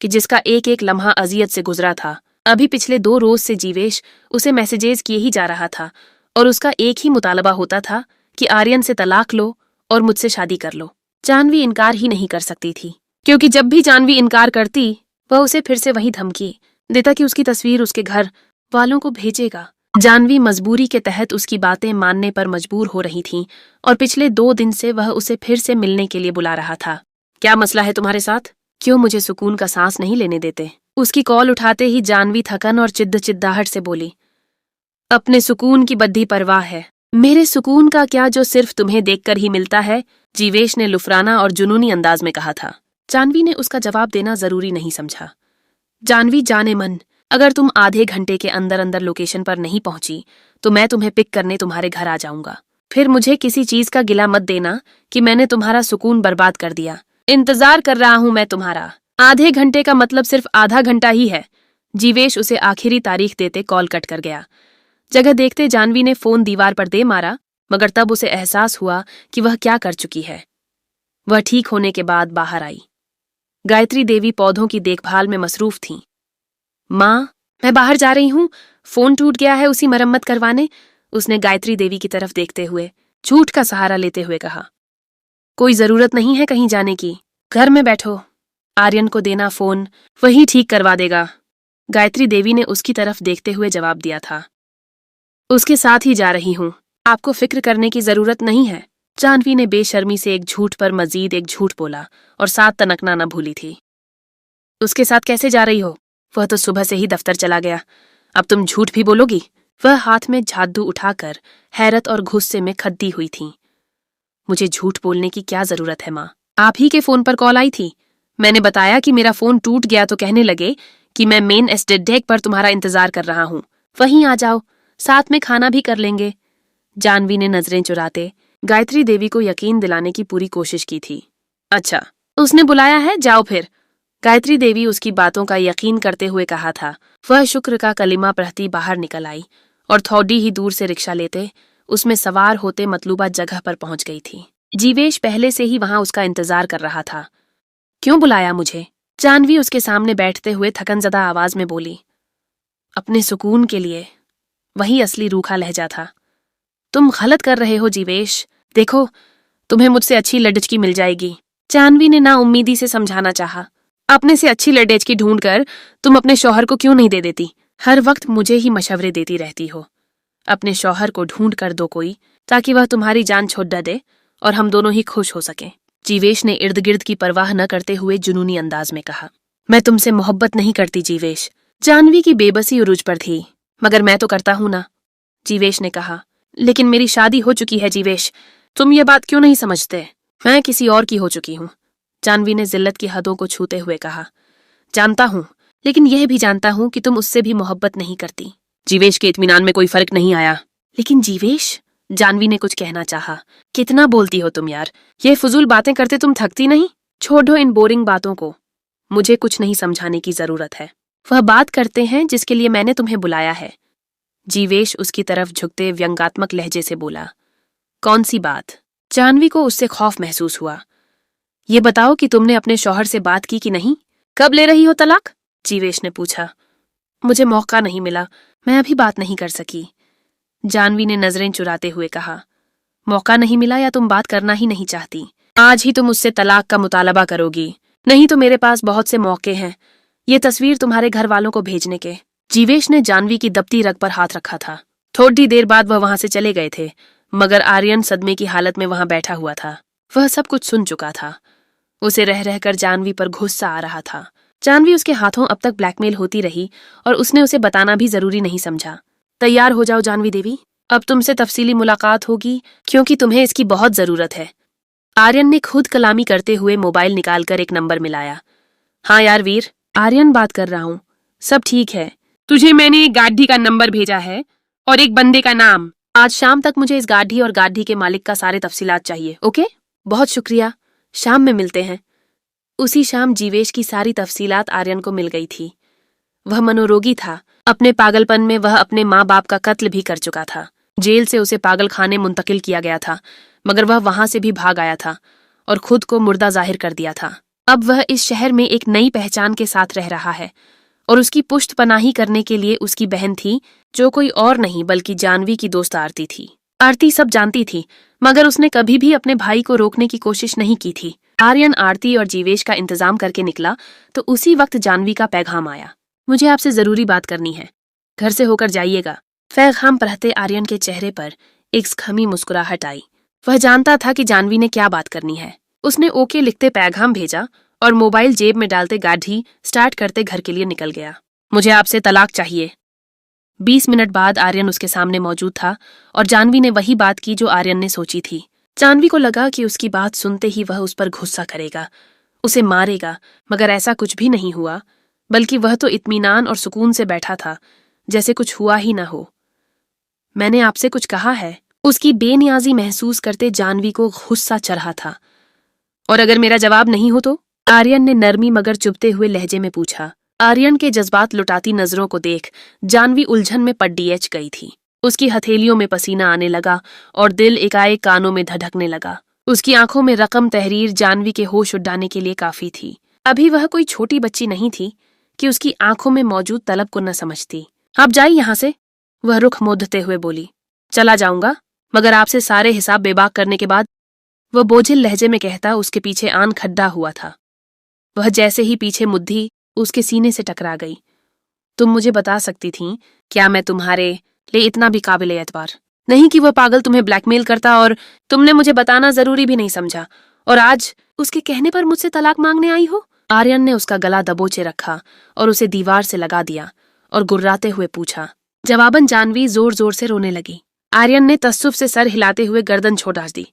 कि जिसका एक एक लम्हा अजियत से गुजरा था। अभी पिछले 2 रोज से जीवेश उसे मैसेजेस किए ही जा रहा था और उसका एक ही मुतालबा होता था कि आर्यन से तलाक लो और मुझसे शादी कर लो। जानवी इनकार ही नहीं कर सकती थी, क्योंकि जब भी जानवी इनकार करती वह उसे फिर से वही धमकी देता कि उसकी तस्वीर उसके घर वालों को भेजेगा। जानवी मजबूरी के तहत उसकी बातें मानने पर मजबूर हो रही थी और पिछले 2 दिन से वह उसे फिर से मिलने के लिए बुला रहा था। क्या मसला है तुम्हारे साथ? क्यों मुझे सुकून का सांस नहीं लेने देते? उसकी कॉल उठाते ही जानवी थकन और चिद्दाहट से बोली, अपने सुकून की बद्दी परवाह है, मेरे सुकून का क्या जो सिर्फ तुम्हें देखकर ही मिलता है, जीवेश ने लुफराना और जुनूनी अंदाज में कहा था। जानवी ने उसका जवाब देना जरूरी नहीं समझा। जानवी जाने मन, अगर तुम आधे घंटे के अंदर अंदर लोकेशन पर नहीं पहुंची तो मैं तुम्हें पिक करने तुम्हारे घर आ जाऊंगा। फिर मुझे किसी चीज का गिला मत देना कि मैंने तुम्हारा सुकून बर्बाद कर दिया। इंतजार कर रहा हूं मैं तुम्हारा। आधे घंटे का मतलब सिर्फ आधा घंटा ही है। जीवेश उसे आखिरी तारीख देते कॉल कट कर गया। जगह देखते जानवी ने फोन दीवार पर दे मारा, मगर तब उसे एहसास हुआ कि वह क्या कर चुकी है। वह ठीक होने के बाद बाहर आई। गायत्री देवी पौधों की देखभाल में मसरूफ थीं। माँ, मैं बाहर जा रही हूँ, फोन टूट गया है उसी मरम्मत करवाने, उसने गायत्री देवी की तरफ देखते हुए झूठ का सहारा लेते हुए कहा। कोई जरूरत नहीं है कहीं जाने की, घर में बैठो। आर्यन को देना फोन, वही ठीक करवा देगा, गायत्री देवी ने उसकी तरफ देखते हुए जवाब दिया था। उसके साथ ही जा रही हूँ, आपको फिक्र करने की जरूरत नहीं है। जानवी ने बेशर्मी से एक झूठ पर मजीद एक झूठ बोला और साथ तनकना न भूली थी। उसके साथ कैसे जा रही हो? वह तो सुबह से ही दफ्तर चला गया, अब तुम झूठ भी बोलोगी? वह हाथ में झाड़ू उठाकर हैरत और गुस्से में खद्दी हुई थी। मुझे झूठ बोलने की क्या जरूरत है माँ? आप ही के फोन पर कॉल आई थी, मैंने बताया कि मेरा फोन टूट गया तो कहने लगे कि मैं मेन एस्टेट डेक पर तुम्हारा इंतजार कर रहा हूँ, वहीं आ जाओ, साथ में खाना भी कर लेंगे। जानवी ने नजरें चुराते गायत्री देवी को यकीन दिलाने की पूरी कोशिश की थी। अच्छा, उसने बुलाया है, जाओ फिर, गायत्री देवी उसकी बातों का यकीन करते हुए कहा था। वह शुक्र का कलिमा पढ़ती बाहर निकल आई और थोड़ी ही दूर से रिक्शा लेते उसमें सवार होते मतलूबा जगह पर पहुंच गई थी। जीवेश पहले से ही वहां उसका इंतजार कर रहा था। क्यों बुलाया मुझे? जानवी उसके सामने बैठते हुए थकनजदा आवाज में बोली। अपने सुकून के लिए। वही असली रूखा लहजा था। तुम गलत कर रहे हो जीवेश, देखो तुम्हें मुझसे अच्छी लड़की मिल जाएगी। जानवी ने नाउम्मीदी से समझाना चाहा। अपने से अच्छी लड़की ढूंढकर तुम अपने शौहर को क्यों नहीं दे देती? हर वक्त मुझे ही मशवरे देती रहती हो। अपने शौहर को ढूंढ कर दो कोई, ताकि वह तुम्हारी जान छोड़ दे और हम दोनों ही खुश हो सकें। जीवेश ने इर्द गिर्द की परवाह न करते हुए जुनूनी अंदाज में कहा। मैं तुमसे मोहब्बत नहीं करती जीवेश। जानवी की बेबसी उरूज पर थी। मगर मैं तो करता हूं ना, जीवेश ने कहा। लेकिन मेरी शादी हो चुकी है जीवेश, तुम ये बात क्यों नहीं समझते? मैं किसी और की हो चुकी हूँ, जानवी ने जिल्लत की हदों को छूते हुए कहा। जानता हूँ, लेकिन यह भी जानता हूँ कि तुम उससे भी मोहब्बत नहीं करती। जीवेश के इत्मीनान में कोई फर्क नहीं आया। लेकिन जीवेश, जानवी ने कुछ कहना चाहा। कितना बोलती हो तुम यार, ये फजूल बातें करते तुम थकती नहीं? छोड़ो इन बोरिंग बातों को, मुझे कुछ नहीं समझाने की जरूरत है। वह बात करते हैं जिसके लिए मैंने तुम्हें बुलाया है। जीवेश उसकी तरफ झुकते व्यंग्यात्मक लहजे से बोला। कौन सी बात? जानवी को उससे खौफ महसूस हुआ। ये बताओ कि तुमने अपने शौहर से बात की कि नहीं? कब ले रही हो तलाक? जीवेश ने पूछा। मुझे मौका नहीं मिला, मैं अभी बात नहीं कर सकी, जानवी ने नजरें चुराते हुए कहा। मौका नहीं मिला या तुम बात करना ही नहीं चाहती? आज ही तुम उससे तलाक का मुतालबा करोगी, नहीं तो मेरे पास बहुत से मौके हैं ये तस्वीर तुम्हारे घर वालों को भेजने के। जीवेश ने जानवी की दबती रग पर हाथ रखा था। थोड़ी देर बाद वह वहां से चले गए थे, मगर आर्यन सदमे की हालत में वहां बैठा हुआ था। वह सब कुछ सुन चुका था। उसे रह रहकर जानवी पर गुस्सा आ रहा था। जानवी उसके हाथों अब तक ब्लैकमेल होती रही और उसने उसे बताना भी जरूरी नहीं समझा। तैयार हो जाओ जानवी देवी, अब तुमसे तफसीली मुलाकात होगी क्योंकि तुम्हें इसकी बहुत जरूरत है। आर्यन ने खुद कलामी करते हुए मोबाइल निकालकर एक नंबर मिलाया। हाँ यार वीर, आर्यन बात कर रहा हूँ, सब ठीक है। तुझे मैंने एक गाड़ी का नंबर भेजा है और एक बंदे का नाम। आज शाम तक मुझे इस गाड़ी और गाड़ी के मालिक का सारे तफसीलात चाहिए, ओके? बहुत शुक्रिया, शाम में मिलते हैं। उसी शाम जीवेश की सारी तफसीलात आर्यन को मिल गई थी। वह मनोरोगी था। अपने पागलपन में वह अपने माँ बाप का कत्ल भी कर चुका था। जेल से उसे पागल खाने मुंतकिल किया गया था, मगर वह वहां से भी भाग आया था और खुद को मुर्दा जाहिर कर दिया था। अब वह इस शहर में एक नई पहचान के साथ रह रहा है और उसकी पुश्त पनाही करने के लिए उसकी बहन थी, जो कोई और नहीं बल्कि जानवी की दोस्त आरती थी। आरती सब जानती थी, मगर उसने कभी भी अपने भाई को रोकने की कोशिश नहीं की थी। आर्यन आरती और जीवेश का इंतजाम करके निकला तो उसी वक्त जानवी का पैगाम आया। मुझे आपसे जरूरी बात करनी है, घर से होकर जाइएगा। पैगाम पढ़ते आर्यन के चेहरे पर एक खमी मुस्कुराहट आई। वह जानता था कि जानवी ने क्या बात करनी है। उसने ओके लिखते पैगाम भेजा और मोबाइल जेब में डालते गाड़ी स्टार्ट करते घर के लिए निकल गया। मुझे आपसे तलाक चाहिए। 20 मिनट बाद आर्यन उसके सामने मौजूद था और जानवी ने वही बात की जो आर्यन ने सोची थी। जानवी को लगा कि उसकी बात सुनते ही वह उस पर गुस्सा करेगा, उसे मारेगा, मगर ऐसा कुछ भी नहीं हुआ, बल्कि वह तो इत्मीनान और सुकून से बैठा था, जैसे कुछ हुआ ही ना हो। मैंने आपसे कुछ कहा है। उसकी बेनियाजी महसूस करते जानवी को गुस्सा चढ़ा था। और अगर मेरा जवाब नहीं हो तो? आर्यन ने नरमी मगर चुभते हुए लहजे में पूछा। आर्यन के जज्बात लुटाती नजरों को देख जानवी उलझन में पड़ीएच गई थी। उसकी हथेलियों में पसीना आने लगा और दिल एकाएक कानों में धड़कने लगा। उसकी आंखों में रकम तहरीर जानवी के होश उड़ाने के लिए काफी थी। अभी वह कोई छोटी बच्ची नहीं थी कि उसकी आंखों में मौजूद तलब को न समझती। आप जाइए यहां से, वह रुख मोड़ते हुए बोली। चला जाऊंगा, मगर आपसे सारे हिसाब बेबाक करने के बाद, वह बोझिल लहजे में कहता उसके पीछे आन खड्डा हुआ था। वह जैसे ही पीछे मुद्दी उसके सीने से टकरा गई। तुम मुझे बता सकती थीं, क्या मैं तुम्हारे लिए इतना भी काबिल एतबार नहीं कि वह पागल तुम्हें ब्लैकमेल करता, और तुमने मुझे बताना जरूरी भी नहीं समझा, और आज उसके कहने पर मुझसे तलाक मांगने आई हो? आर्यन ने उसका गला दबोचे रखा और उसे दीवार से लगा दिया और गुर्राते हुए पूछा। जवाबन जानवी जोर जोर से रोने लगी। आर्यन ने तस्सुफ से सर हिलाते हुए गर्दन छोड़ा दी।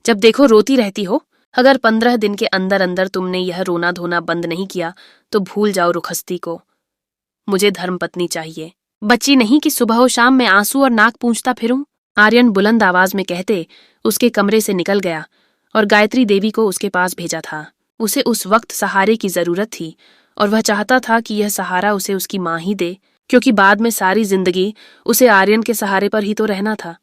जब देखो रोती रहती हो। अगर 15 दिन के अंदर अंदर तुमने यह रोना धोना बंद नहीं किया तो भूल जाओ रुखसती को। मुझे धर्मपत्नी चाहिए, बच्ची नहीं कि सुबह और शाम में आंसू और नाक पूंछता फिरूं। आर्यन बुलंद आवाज में कहते उसके कमरे से निकल गया और गायत्री देवी को उसके पास भेजा था। उसे उस वक्त सहारे की जरूरत थी और वह चाहता था कि यह सहारा उसे उसकी माँ ही दे, क्योंकि बाद में सारी जिंदगी उसे आर्यन के सहारे पर ही तो रहना था।